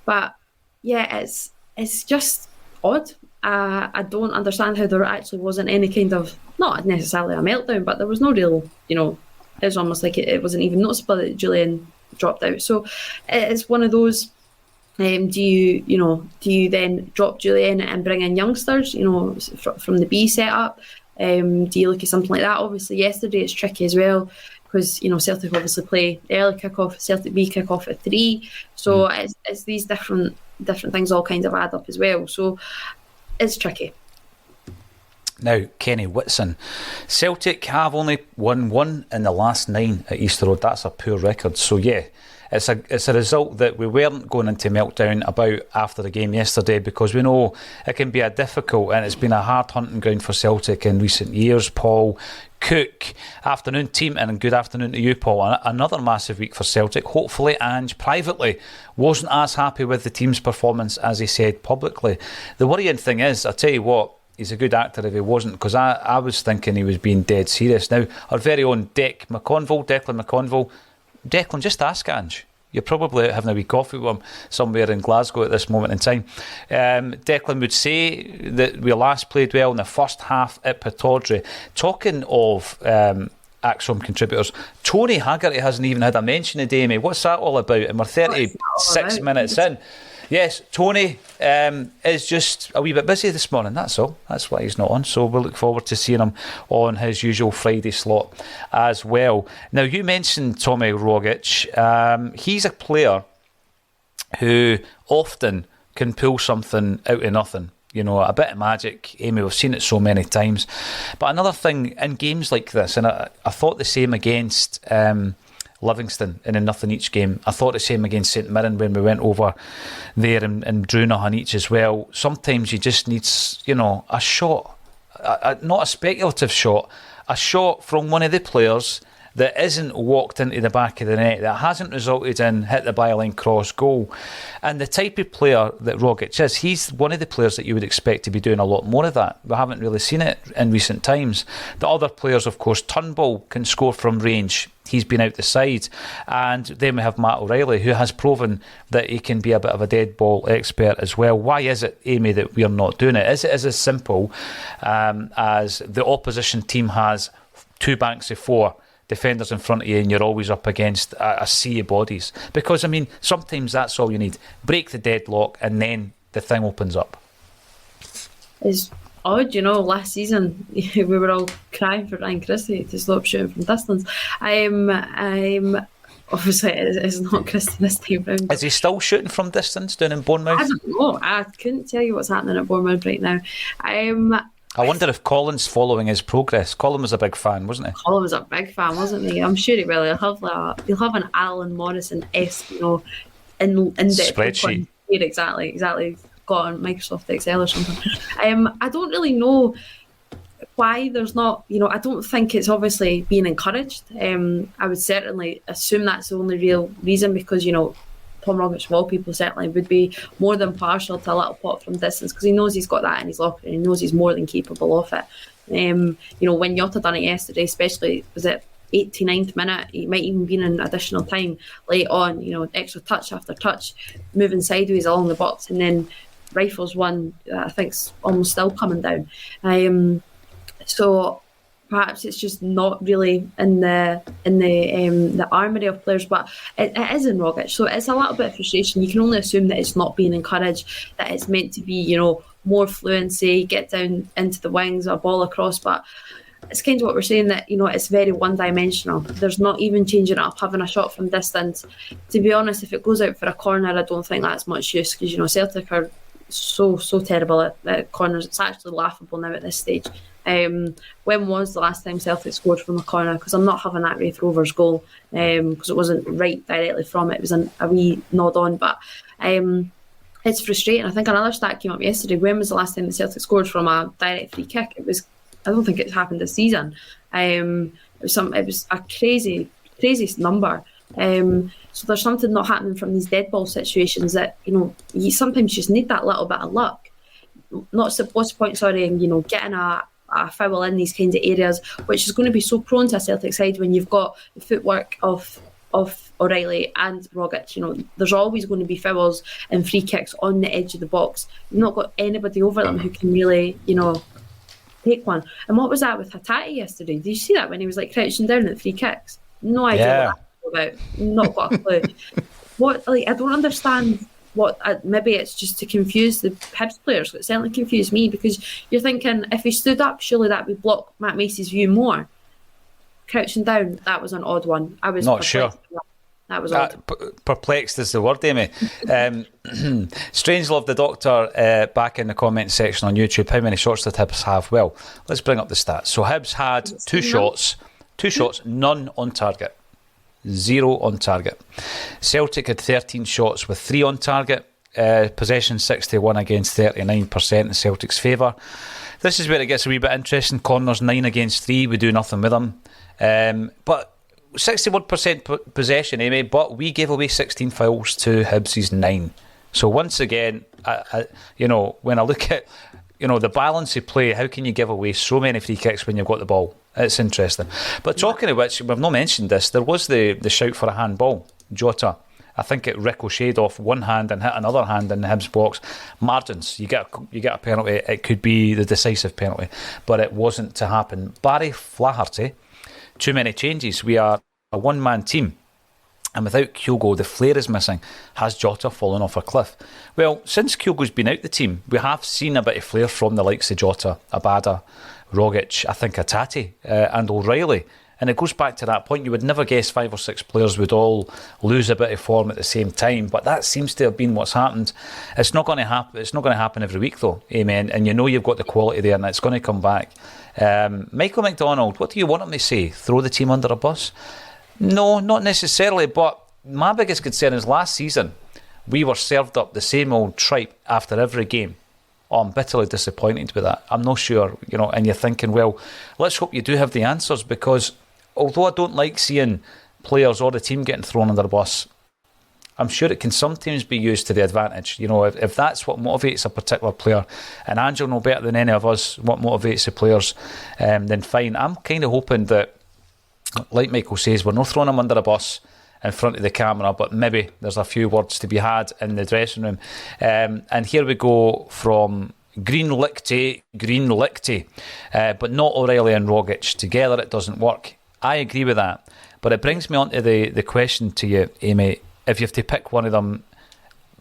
B: But yeah, it's just odd. I don't understand how there actually wasn't any kind of, not necessarily a meltdown, but there was no real, it was almost like it wasn't even noticeable that Julian dropped out. So it's one of those, do you then drop Julian and bring in youngsters, from the B setup? Do you look at something like that? Obviously yesterday it's tricky as well, because Celtic obviously play the early kick-off, Celtic B kick-off at 3. So it's these different things all kind of add up as well. So it's tricky.
A: Now, Kenny Whitson. Celtic have only won 1 in the last 9 at Easter Road. That's a poor record. So yeah, it's a result that we weren't going into meltdown about after the game yesterday, because we know it can be a difficult, and it's been a hard hunting ground for Celtic in recent years. Paul Cook, afternoon team, and good afternoon to you, Paul. Another massive week for Celtic. Hopefully Ange privately wasn't as happy with the team's performance as he said publicly. The worrying thing is, I tell you what, he's a good actor if he wasn't, because I was thinking he was being dead serious. Now, our very own Declan McConville, Declan, just ask Ange. You're probably having a wee coffee with him somewhere in Glasgow at this moment in time. Declan would say that we last played well in the first half at Pittodrie. Talking of ACSOM contributors, Tony Haggerty hasn't even had a mention of Amy. What's that all about? And we're 36 minutes in. Yes, Tony is just a wee bit busy this morning, that's all. That's why he's not on. So we'll look forward to seeing him on his usual Friday slot as well. Now, you mentioned Tommy Rogic. He's a player who often can pull something out of nothing. A bit of magic. Amy, we've seen it so many times. But another thing, in games like this, and I thought the same against Livingston in a nothing each game. I thought the same against St Mirren when we went over there and drew nothing each as well. Sometimes you just need, a shot, not a speculative shot, a shot from one of the players that isn't walked into the back of the net, that hasn't resulted in hit the byline cross goal. And the type of player that Rogic is, he's one of the players that you would expect to be doing a lot more of that. We haven't really seen it in recent times. The other players, of course, Turnbull can score from range. He's been out the side. And then we have Matt O'Reilly, who has proven that he can be a bit of a dead ball expert as well. Why is it, Amy, that we're not doing it? Is it as simple as the opposition team has 2 banks of 4 defenders in front of you, and you're always up against a sea of bodies? Because, sometimes that's all you need. Break the deadlock, and then the thing opens up.
B: It's odd, last season we were all crying for Ryan Christie to stop shooting from distance. Obviously it's not Christie this time round.
A: Is he still shooting from distance down in Bournemouth?
B: I don't know. I couldn't tell you what's happening at Bournemouth right now.
A: I wonder if Colin's following his progress. Colin was a big fan, wasn't he?
B: Colin was a big fan, wasn't he? I'm sure he will. He'll have an Alan Morrison-esque, in-depth
A: spreadsheet.
B: Here, exactly. Got on Microsoft Excel or something. I don't really know why there's not, I don't think it's obviously being encouraged. I would certainly assume that's the only real reason, because, Tom Rogic, of all people, certainly would be more than partial to a little pot from distance, because he knows he's got that in his locker and he knows he's more than capable of it. When Jota done it yesterday, especially, was it 89th minute, he might even been in additional time late on, extra touch after touch, moving sideways along the box, and then rifles one, I think's almost still coming down. So perhaps it's just not really in the armoury of players, but it is in Rogic, so it's a little bit of frustration. You can only assume that it's not being encouraged, that it's meant to be, more fluency, get down into the wings, a ball across, but it's kind of what we're saying, that it's very one-dimensional. There's not even changing it up, having a shot from distance. To be honest, if it goes out for a corner, I don't think that's much use, because Celtic are so terrible at corners. It's actually laughable now at this stage. When was the last time Celtic scored from a corner? Because I'm not having that Wraith Rovers goal, because it wasn't right directly from it. It was a wee nod on, but it's frustrating. I think another stat came up yesterday. When was the last time the Celtic scored from a direct free kick? I don't think it's happened this season. It was a crazy number. So there's something not happening from these dead ball situations that you sometimes just need that little bit of luck. What's the point? In getting a foul in these kinds of areas, which is going to be so prone to a Celtic side when you've got the footwork of O'Reilly and Rogic. There's always going to be fouls and free kicks on the edge of the box. You've not got anybody over them who can really, take one. And what was that with Hatate yesterday? Did you see that when he was crouching down at free kicks? No idea what that was about. Not got a clue. I don't understand what. Maybe it's just to confuse the Hibs players. It certainly confused me, because you're thinking if he stood up, surely that would block Matt Macey's view more. Crouching down, that was an odd one. I was
A: not sure.
B: That was odd.
A: Perplexed is the word, Amy. Strange Love the Doctor back in the comments section on YouTube. How many shots did Hibs have? Well, let's bring up the stats. So Hibs had two shots, none on target. 0 on target. Celtic had 13 shots with 3 on target. Possession 61 against 39% in Celtic's favour. This is where it gets a wee bit interesting. Corners 9 against 3. We do nothing with them. But 61% possession, Amy, but we gave away 16 fouls to Hibs' 9. So once again, when I look at the balance of play, how can you give away so many free kicks when you've got the ball? It's interesting. But talking of which, we've not mentioned this, there was the shout for a handball. Jota, I think it ricocheted off one hand and hit another hand in the Hibs box. Margins, you get a penalty, it could be the decisive penalty, but it wasn't to happen. Barry Flaherty, too many changes. We are a one-man team, and without Kyogo, the flair is missing. Has Jota fallen off a cliff? Well, since Kyogo's been out the team, we have seen a bit of flair from the likes of Jota, Abada, Rogic, I think Hatate, and O'Reilly. And it goes back to that point. You would never guess 5 or 6 players would all lose a bit of form at the same time, but that seems to have been what's happened. It's not going to happen. It's not going to happen every week, though. Amen. And you've got the quality there, and it's going to come back. Michael McDonald, what do you want him to say? Throw the team under a bus? No, not necessarily. But my biggest concern is last season we were served up the same old tripe after every game. Oh, I'm bitterly disappointed with that. I'm not sure, and you're thinking, well, let's hope you do have the answers, because although I don't like seeing players or the team getting thrown under the bus, I'm sure it can sometimes be used to the advantage. If that's what motivates a particular player, and Ange will know better than any of us what motivates the players, then fine. I'm kind of hoping that, like Michael says, we're not throwing them under a bus in front of the camera, but maybe there's a few words to be had in the dressing room. And here we go from Green Lichty, but not O'Reilly and Rogic. Together it doesn't work. I agree with that. But it brings me on to the question to you, Amy. If you have to pick one of them,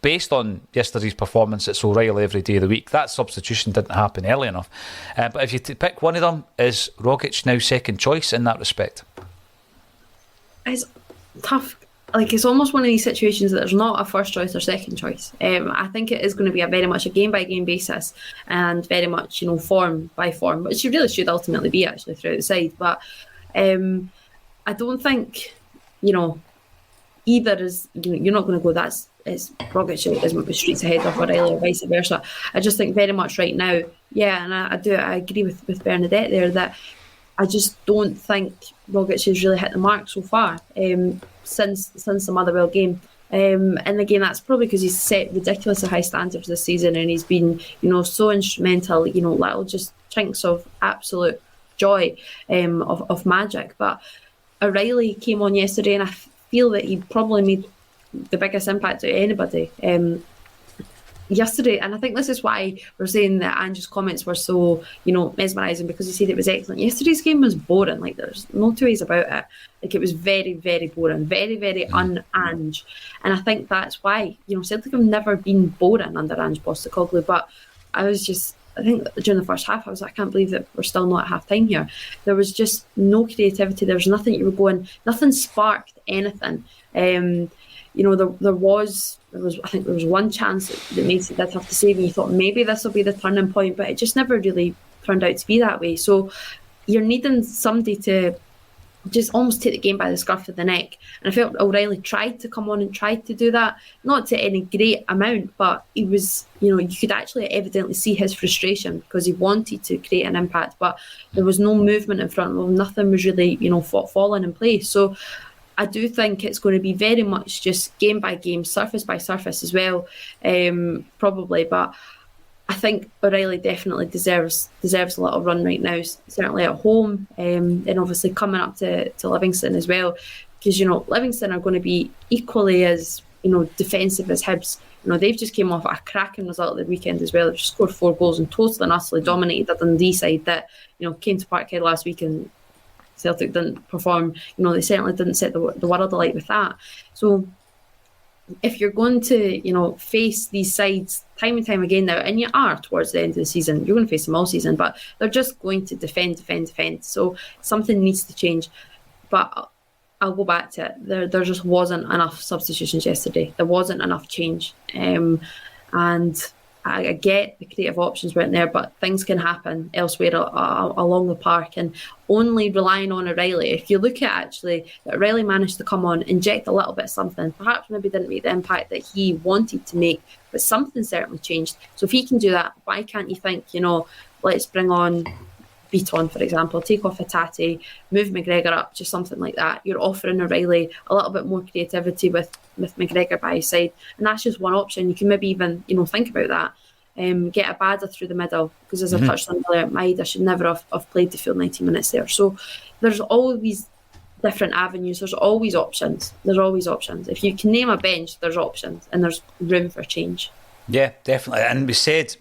A: based on yesterday's performance, it's O'Reilly every day of the week. That substitution didn't happen early enough. But if you have to pick one of them, is Rogic now second choice in that respect?
B: It's tough. It's almost one of these situations that there's not a first choice or second choice. I think it is going to be very much a game by game basis, and very much form by form, which it really should ultimately be actually throughout the side. But I don't think either is you're not going to go it's Rogic is streets ahead of O'Reilly or vice versa. I just think very much right now, and I agree with Bernadette there that I just don't think Rogic has really hit the mark so far since the Motherwell game. And again, that's probably because he's set ridiculously high standards this season, and he's been, so instrumental, little just chinks of absolute joy, of magic. But O'Reilly came on yesterday, and I feel that he probably made the biggest impact out of anybody. yesterday, and I think this is why we're saying that Ange's comments were so, mesmerising, because he said it was excellent. Yesterday's game was boring. Like, there's no two ways about it. Like, it was very, very boring, very, very un-Ange. And I think that's why, Celtic have never been boring under Ange Postecoglou. But I think during the first half, I was like, I can't believe that we're still not at half time here. There was just no creativity. There was nothing nothing sparked anything. There was one chance that Mason did have to save, and you thought maybe this will be the turning point, but it just never really turned out to be that way. So you're needing somebody to just almost take the game by the scruff of the neck. And I felt O'Reilly tried to come on and tried to do that, not to any great amount, but he was, you could actually evidently see his frustration because he wanted to create an impact, but there was no movement in front of him. Nothing was really, falling in place. So I do think it's going to be very much just game by game, surface by surface as well, probably. But I think O'Reilly definitely deserves a little run right now, certainly at home, and obviously coming up to Livingston as well, because Livingston are going to be equally as defensive as Hibs. They've just came off a cracking result at the weekend as well. They've just scored 4 goals and totally and utterly dominated the Dundee side that came to Parkhead last week, and Celtic didn't perform. They certainly didn't set the world alight with that. So if you're going to, face these sides time and time again now, and you are towards the end of the season, you're going to face them all season, but they're just going to defend. So something needs to change. But I'll go back to it. There just wasn't enough substitutions yesterday. There wasn't enough change. And I get the creative options weren't there, but things can happen elsewhere along the park, and only relying on O'Reilly. If you look at actually that O'Reilly managed to come on, inject a little bit of something, perhaps maybe didn't make the impact that he wanted to make, but something certainly changed. So if he can do that, why can't you think, let's bring on Beaton, for example, take off Hatate, move McGregor up, just something like that. You're offering O'Reilly a little bit more creativity with McGregor by his side, and that's just one option. You can maybe even think about that. Get a Bada through the middle, because as I touched on earlier, Maida should never have played the full 90 minutes there. So there's all these different avenues. There's always options. If you can name a bench, there's options, and there's room for change. Yeah,
A: definitely. And we said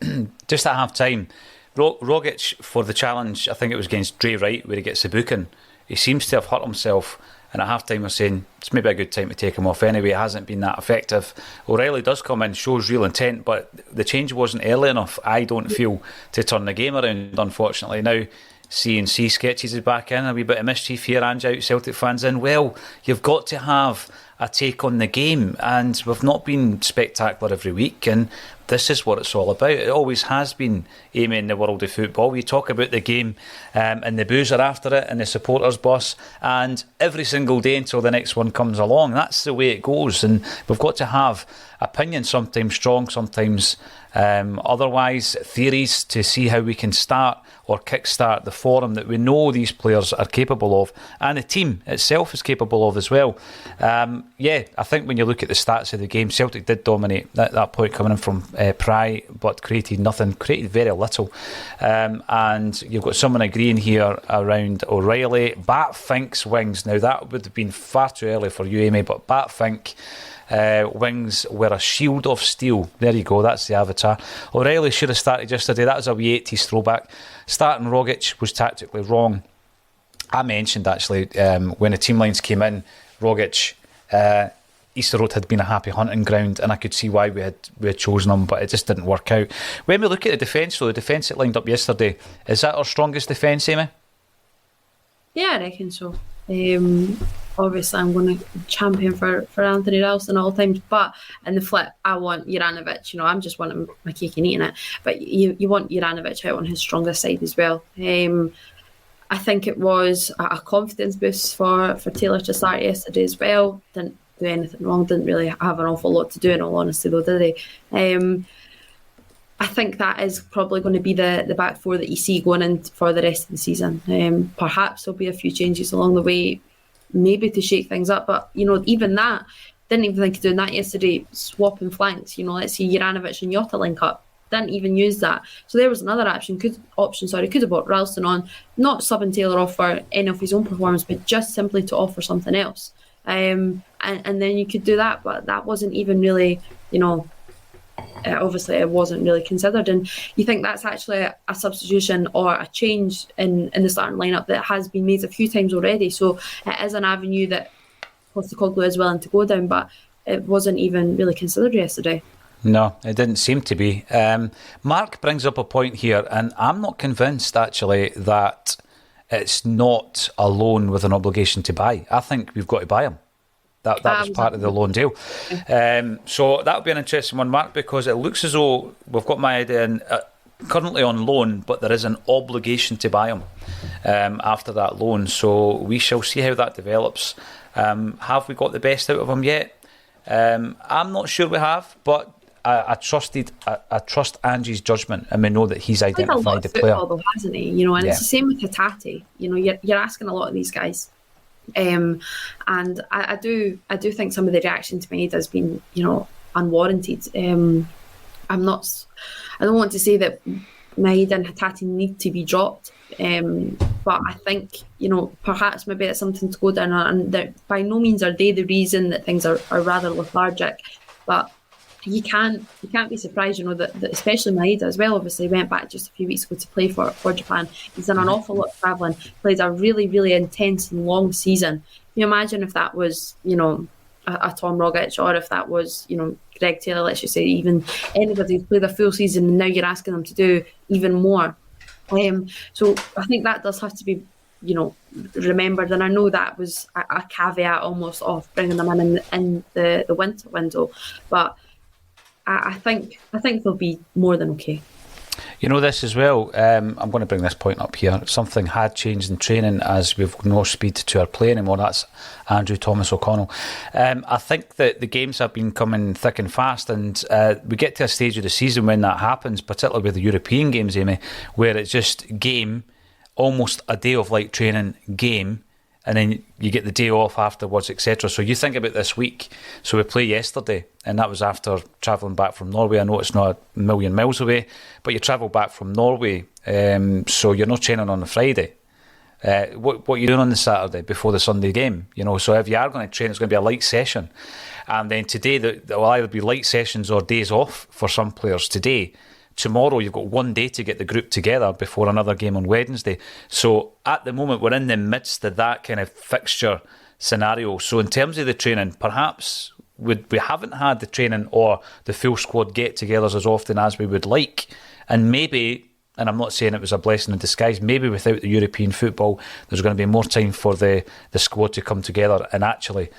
A: just at half time, Rogic for the challenge, I think it was against Dre Wright, where he gets the booking. He seems to have hurt himself, and at half time we're saying it's maybe a good time to take him off anyway. It hasn't been that effective. O'Reilly does come in, shows real intent, but the change wasn't early enough, I don't feel, to turn the game around, unfortunately. Now C&C Sketches is back in, a wee bit of mischief here, Ange out, Celtic fans in. Well, you've got to have a take on the game, and we've not been spectacular every week, and this is what it's all about. It always has been, Amy, in the world of football. We talk about the game, and the boos are after it, and the supporters boss, and every single day until the next one comes along. That's the way it goes, and we've got to have opinions, sometimes strong, sometimes otherwise, theories to see how we can start or kickstart the form that we know these players are capable of, and the team itself is capable of as well. I think when you look at the stats of the game, Celtic did dominate that point coming in from Pry, but created very little. And you've got someone agreeing here around O'Reilly. Bat thinks wings. Now that would have been far too early for you, Amy, but Bat think wings were a shield of steel. There you go, that's the avatar. O'Reilly should have started yesterday. That was a wee 80s throwback. Starting Rogic was tactically wrong. I mentioned actually when the team lines came in, Rogic, Easter Road had been a happy hunting ground, and I could see why we had chosen him, but it just didn't work out. When we look at the defence, though, the defence that lined up yesterday, is that our strongest defence, Amy?
B: Yeah, I reckon so. Obviously, I'm going to champion for Anthony Ralston all times, but in the flip, I want Juranovic. I'm just wanting my cake and eating it, but you want Juranovic out on his strongest side as well. I think it was a confidence boost for Taylor to start yesterday as well. Didn't do anything wrong, didn't really have an awful lot to do, in all honesty, though, did he? I think that is probably going to be the back four that you see going in for the rest of the season. Perhaps there'll be a few changes along the way, maybe to shake things up, but even that, didn't even think of doing that yesterday, swapping flanks. Let's see Juranovic and Jota link up, didn't even use that. So there was another option, could have brought Ralston on, not subbing Taylor off for any of his own performance, but just simply to offer something else, and then you could do that, but that wasn't even really obviously it wasn't really considered. And you think that's actually a substitution or a change in the starting lineup that has been made a few times already. So it is an avenue that Postecoglou is willing to go down, but it wasn't even really considered yesterday.
A: No, it didn't seem to be. Mark brings up a point here, and I'm not convinced actually that it's not a loan with an obligation to buy. I think we've got to buy him. That was part of the loan deal. So that'll be an interesting one, Mark, because it looks as though we've got Maeda currently on loan, but there is an obligation to buy him after that loan. So we shall see how that develops. Have we got the best out of him yet? I'm not sure we have, but I trust Ange's judgment, and we know that he's identified the player.
B: Though, hasn't he? And it's the same with Hatate. You're asking a lot of these guys. And I do think some of the reaction to Maeda has been, unwarranted. I don't want to say that Maeda and Hatate need to be dropped, but I think perhaps maybe it's something to go down on. And by no means are they the reason that things are rather lethargic, but you can't be surprised, that especially Maeda as well, obviously went back just a few weeks ago to play for Japan. He's done an awful lot of travelling, played a really, really intense and long season. Can you imagine if that was, a Tom Rogic, or if that was, Greg Taylor, let's just say, even anybody who's played a full season, and now you're asking them to do even more. So I think that does have to be, remembered, and I know that was a caveat almost of bringing them in the winter window, but I think they'll be more than okay.
A: This as well, I'm going to bring this point up here. Something had changed in training as we've no speed to our play anymore. That's Andrew Thomas O'Connell. I think that the games have been coming thick and fast, and we get to a stage of the season when that happens, particularly with the European games, Amy, where it's just game, almost a day of light training, game, and then you get the day off afterwards, etc. So you think about this week. So we play yesterday, and that was after travelling back from Norway. I know it's not a million miles away, but you travel back from Norway, so you're not training on the Friday. What are you doing on the Saturday before the Sunday game? So if you are going to train, it's going to be a light session. And then today, there will either be light sessions or days off for some players today. Tomorrow you've got one day to get the group together before another game on Wednesday. So at the moment we're in the midst of that kind of fixture scenario. So in terms of the training, perhaps we haven't had the training or the full squad get-togethers as often as we would like. And maybe, and I'm not saying it was a blessing in disguise, maybe without the European football there's going to be more time for the squad to come together, and actually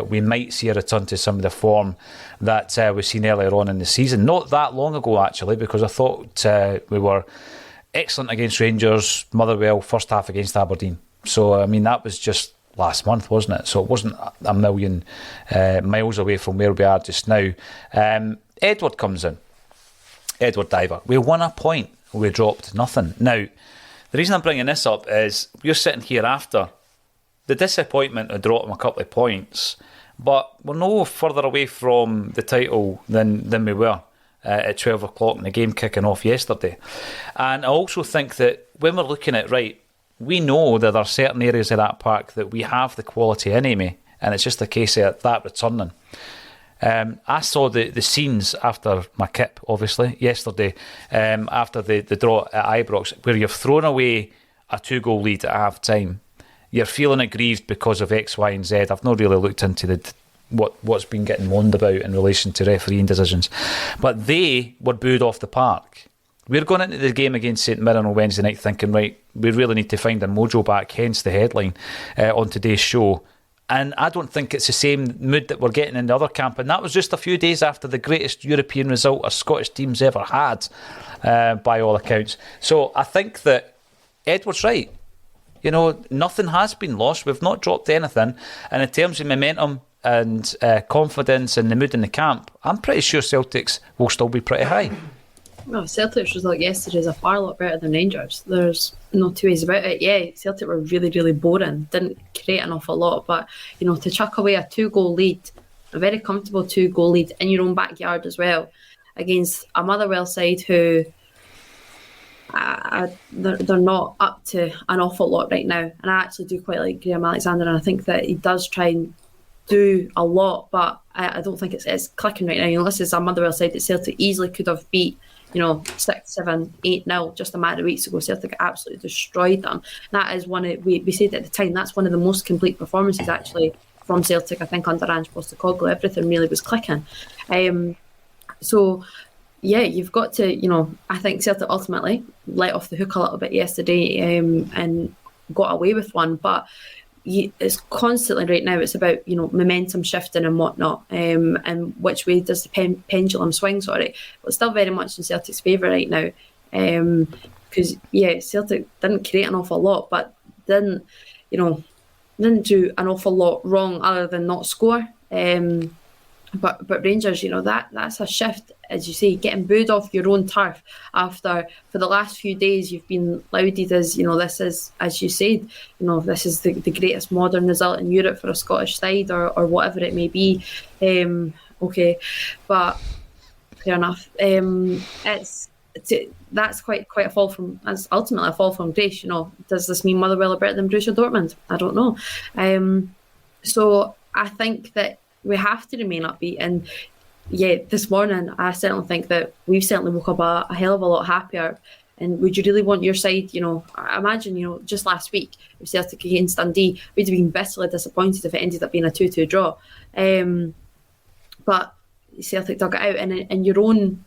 A: we might see a return to some of the form that we've seen earlier on in the season. Not that long ago actually, because I thought we were excellent against Rangers, Motherwell, first half against Aberdeen. So that was just last month, wasn't it? So it wasn't a million miles away from where we are just now. Edward comes in, Edward Diver. We won a point, we dropped nothing. Now, the reason I'm bringing this up is we're sitting here after the disappointment of dropping a couple of points, but we're no further away from the title than we were at 12 o'clock and the game kicking off yesterday. And I also think that when we're looking at, right, we know that there are certain areas of that park that we have the quality in, Amy, and it's just a case of that returning. I saw the scenes after my kip, obviously, yesterday, after the draw at Ibrox, where you've thrown away a 2-goal lead at half-time. You're feeling aggrieved because of X, Y and Z. I've not really looked into what's been getting moaned about in relation to refereeing decisions. But they were booed off the park. We're going into the game against St Mirren on Wednesday night thinking, right, we really need to find a mojo back, hence the headline on today's show. And I don't think it's the same mood that we're getting in the other camp. And that was just a few days after the greatest European result a Scottish team's ever had, by all accounts. So I think that Edward's right. Nothing has been lost. We've not dropped anything. And in terms of momentum and confidence and the mood in the camp, I'm pretty sure Celtics will still be pretty high.
B: Well, Celtic's result yesterday is a far lot better than Rangers. There's no two ways about it. Yeah, Celtic were really, really boring. Didn't create an awful lot. But, to chuck away a 2-goal lead, a very comfortable 2-goal lead in your own backyard as well, against a Motherwell side who they're not up to an awful lot right now. And I actually do quite like Graham Alexander, and I think that he does try and do a lot, but I don't think it's clicking right now. You know, this is a Motherwell side that Celtic easily could have beat, 6, 7, 8-0 just a matter of weeks ago. Celtic absolutely destroyed them. That is we said at the time, that's one of the most complete performances actually from Celtic, I think, under Ange Postecoglou. Everything really was clicking. So yeah, you've got to, I think Celtic ultimately let off the hook a little bit yesterday and got away with one, but it's constantly right now, it's about, momentum shifting and whatnot, and which way does the pendulum swing, but it's still very much in Celtic's favour right now, because Celtic didn't create an awful lot, but didn't do an awful lot wrong other than not score. But Rangers, that's a shift, as you say, getting booed off your own turf after, for the last few days, you've been lauded as, this is, as you said, this is the greatest modern result in Europe for a Scottish side, or whatever it may be. Okay, but fair enough. That's quite a fall from. That's ultimately a fall from grace. Does this mean Motherwell are better than Borussia Dortmund? I don't know. So I think that we have to remain upbeat, and this morning I certainly think that we've certainly woke up a hell of a lot happier. And would you really want your side, I imagine, just last week with Celtic against Dundee, we'd have been bitterly disappointed if it ended up being a 2-2 draw. But Celtic dug it out, and in your own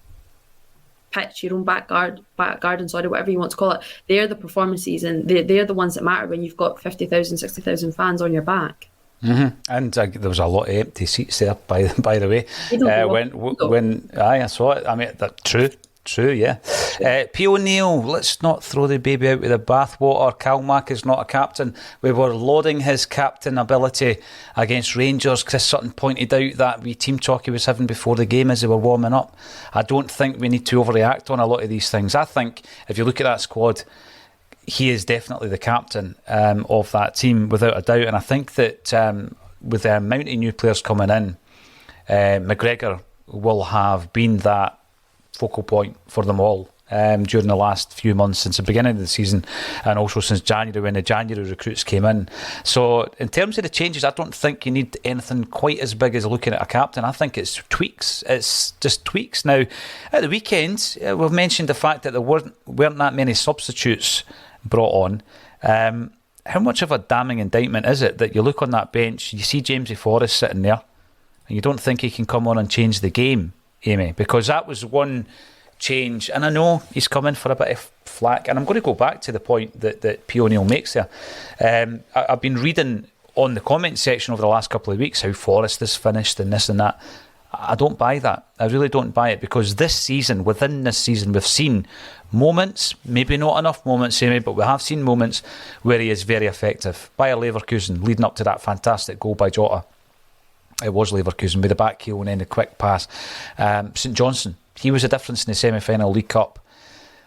B: pitch, your own back garden, whatever you want to call it, they're the performances, and they're the ones that matter when you've got 50,000, 60,000 fans on your back.
A: Mm-hmm. And there was a lot of empty seats there, by the way. When I saw it, I mean, that's true, yeah. P. O'Neill, let's not throw the baby out with the bathwater. Kalmack is not a captain. We were lauding his captain ability against Rangers. Chris Sutton pointed out that wee team talk he was having before the game as they were warming up. I don't think we need to overreact on a lot of these things. I think if you look at that squad, he is definitely the captain of that team, without a doubt. And I think that with the amount of new players coming in, McGregor will have been that focal point for them all during the last few months, since the beginning of the season, and also since January, when the January recruits came in. So in terms of the changes, I don't think you need anything quite as big as looking at a captain. I think it's tweaks. It's just tweaks. Now, at the weekend, we've mentioned the fact that there weren't that many substitutes brought on. How much of a damning indictment is it that you look on that bench, you see Jamesy Forrest sitting there, and you don't think he can come on and change the game, Amy? Because that was one change, and I know he's coming for a bit of flack, and I'm going to go back to the point that P. O'Neill makes there. I've been reading on the comment section over the last couple of weeks how Forrest is finished and this and that. I don't buy that. I really don't buy it, because within this season, we've seen moments, maybe not enough moments, Amy, but we have seen moments where he is very effective. Bayer Leverkusen, leading up to that fantastic goal by Jota. It was Leverkusen with the back heel and then the quick pass. St Johnstone, he was a difference in the semi-final League Cup.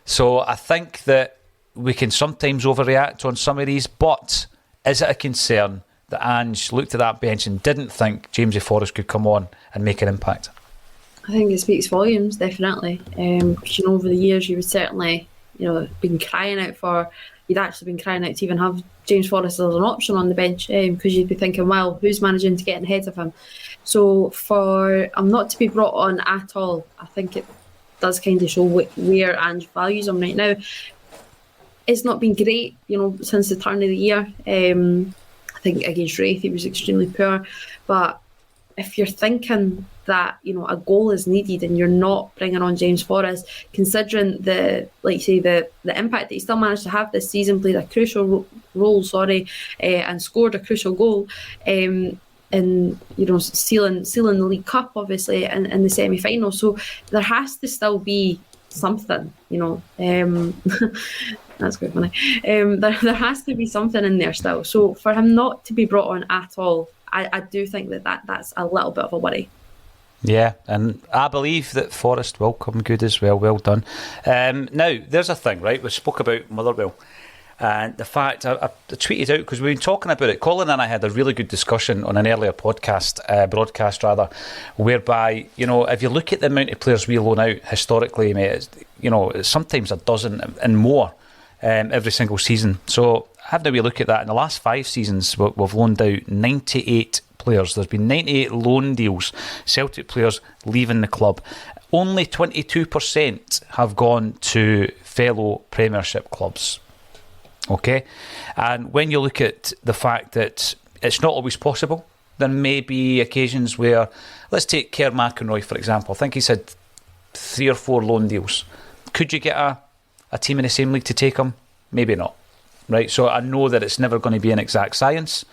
A: So I think that we can sometimes overreact on some of these, but is it a concern that Ange looked at that bench and didn't think Jamesy Forrest could come on and make an impact?
B: I think it speaks volumes, definitely. Because, over the years you would certainly, been crying out for, you'd actually been crying out to even have James Forrest as an option on the bench, because you'd be thinking, well, who's managing to get ahead of him? So for him not to be brought on at all, I think it does kind of show where Ange values him right now. It's not been great, since the turn of the year. I think against Wraith he was extremely poor, but if you're thinking that a goal is needed and you're not bringing on James Forrest, considering the impact that he still managed to have this season, played a crucial role, and scored a crucial goal, in sealing the League Cup, obviously, in the semi-final. So there has to still be something, that's quite funny. There has to be something in there still. So for him not to be brought on at all, I do think that's a little bit of a worry.
A: Yeah, and I believe that Forrest will come good as well. Well done. Now, there's a thing, right? We spoke about Motherwell. And the fact, I tweeted out, because we've been talking about it, Colin and I had a really good discussion on an earlier broadcast, whereby, if you look at the amount of players we loan out historically, mate, it's sometimes a dozen and more every single season. So having a wee look at that, in the last 5 seasons, we've loaned out 98 players. There's been 98 loan deals, Celtic players leaving the club. Only 22% have gone to fellow Premiership clubs. Okay? And when you look at the fact that it's not always possible, there may be occasions where, let's take Kerr McInroy, for example. I think he's had 3 or 4 loan deals. Could you get a team in the same league to take him? Maybe not. Right? So I know that it's never going to be an exact science.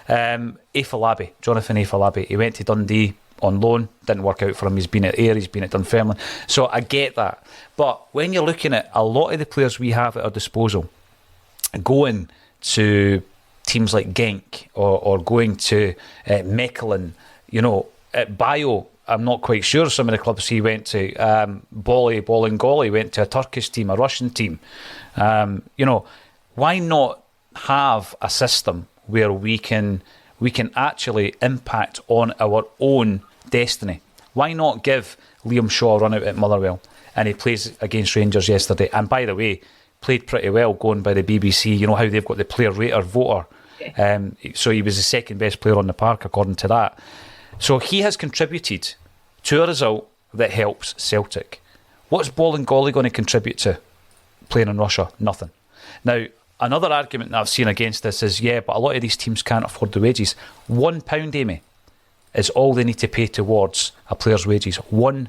A: Afolabi, Jonathan Afolabi, he went to Dundee on loan, didn't work out for him. He's been at Ayr, he's been at Dunfermline. So I get that. But when you're looking at a lot of the players we have at our disposal, going to teams like Genk or going to Mechelen, at Bio, I'm not quite sure some of the clubs he went to. Bolingoli went to a Turkish team, a Russian team. Why not have a system where we can actually impact on our own destiny? Why not give Liam Shaw a run out at Motherwell? And he plays against Rangers yesterday. And by the way, played pretty well going by the BBC. You know how they've got the player rater voter. So he was the second best player on the park according to that. So he has contributed to a result that helps Celtic. What's Bolingoli going to contribute to playing in Russia? Nothing. Now, another argument that I've seen against this is, but a lot of these teams can't afford the wages. £1, Amy, is all they need to pay towards a player's wages. £1.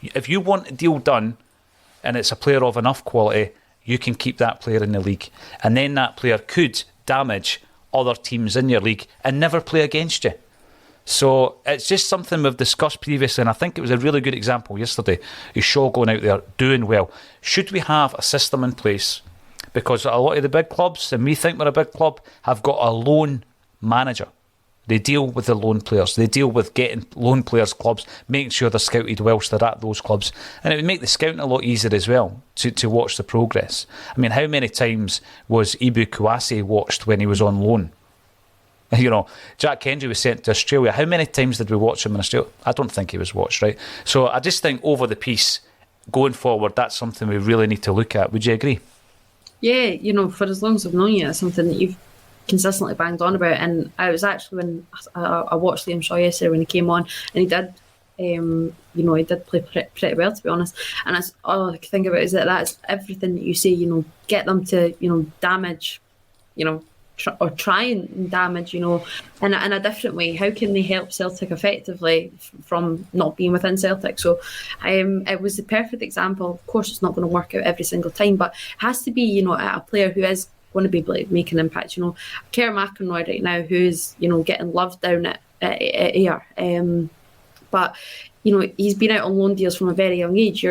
A: If you want a deal done and it's a player of enough quality, you can keep that player in the league. And then that player could damage other teams in your league and never play against you. So it's just something we've discussed previously, and I think it was a really good example yesterday. Is Shaw going out there doing well? Should we have a system in place? Because a lot of the big clubs, and we think we're a big club, have got a loan manager. They deal with the loan players. They deal with getting loan players clubs, making sure they're scouted whilst they're at those clubs. And it would make the scouting a lot easier as well to watch the progress. I mean, how many times was Ibu Kouassi watched when he was on loan? Jack Kendry was sent to Australia. How many times did we watch him in Australia? I don't think he was watched, right? So I just think over the piece, going forward, that's something we really need to look at. Would you agree?
B: Yeah, for as long as I've known you, it's something that you've consistently banged on about. And I was actually, when I watched Liam Shaw yesterday when he came on, and he did, he did play pretty well, to be honest. And that's all I can think about is that's everything that you say, get them to, damage, or try and damage, in a different way. How can they help Celtic effectively from not being within Celtic? So it was the perfect example. Of course, it's not going to work out every single time, but it has to be, at a player who is going to be able to make an impact. Kerr McInroy right now, who's, getting loved down at Ayr. But, he's been out on loan deals from a very young age.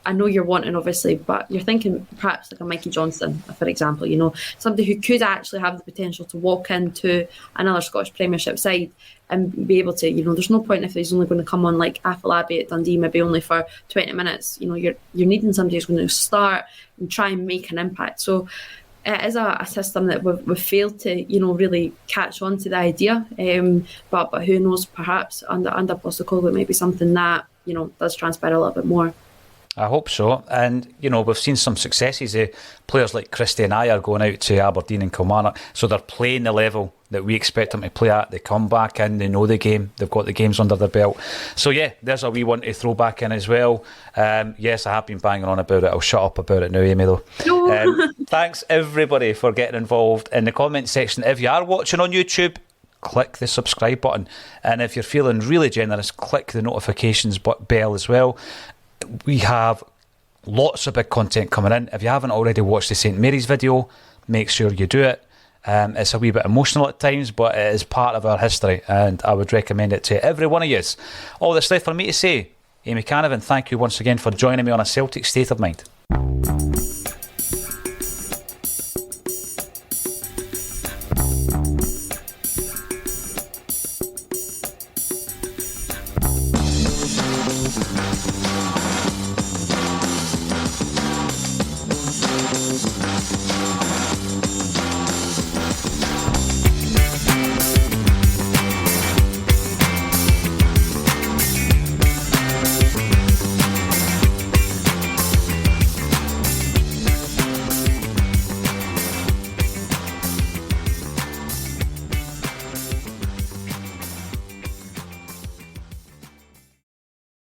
B: I know you're wanting, obviously, but you're thinking perhaps like a Mikey Johnston, for example, somebody who could actually have the potential to walk into another Scottish Premiership side and be able to, there's no point if he's only going to come on like Afolabi at Dundee, maybe only for 20 minutes. You're needing somebody who's going to start and try and make an impact. So it is a system that we've failed to, really catch on to the idea. But who knows, perhaps under Postecoglou, it might be something that, does transpire a little bit more.
A: I hope so. And, we've seen some successes. Players like Christie and I are going out to Aberdeen and Kilmarnock, so they're playing the level that we expect them to play at. They come back in, they know the game, they've got the games under their belt. So, there's a wee one to throw back in as well. Yes, I have been banging on about it. I'll shut up about it now, Amy, though. Thanks, everybody, for getting involved in the comment section. If you are watching on YouTube, click the subscribe button. And if you're feeling really generous, click the notifications bell as well. We have lots of big content coming in. If you haven't already watched the St Mary's video, make sure you do it. It's a wee bit emotional at times, but it is part of our history, and I would recommend it to every one of you. All that's left for me to say, Amy Canavan, thank you once again for joining me on A Celtic State of Mind.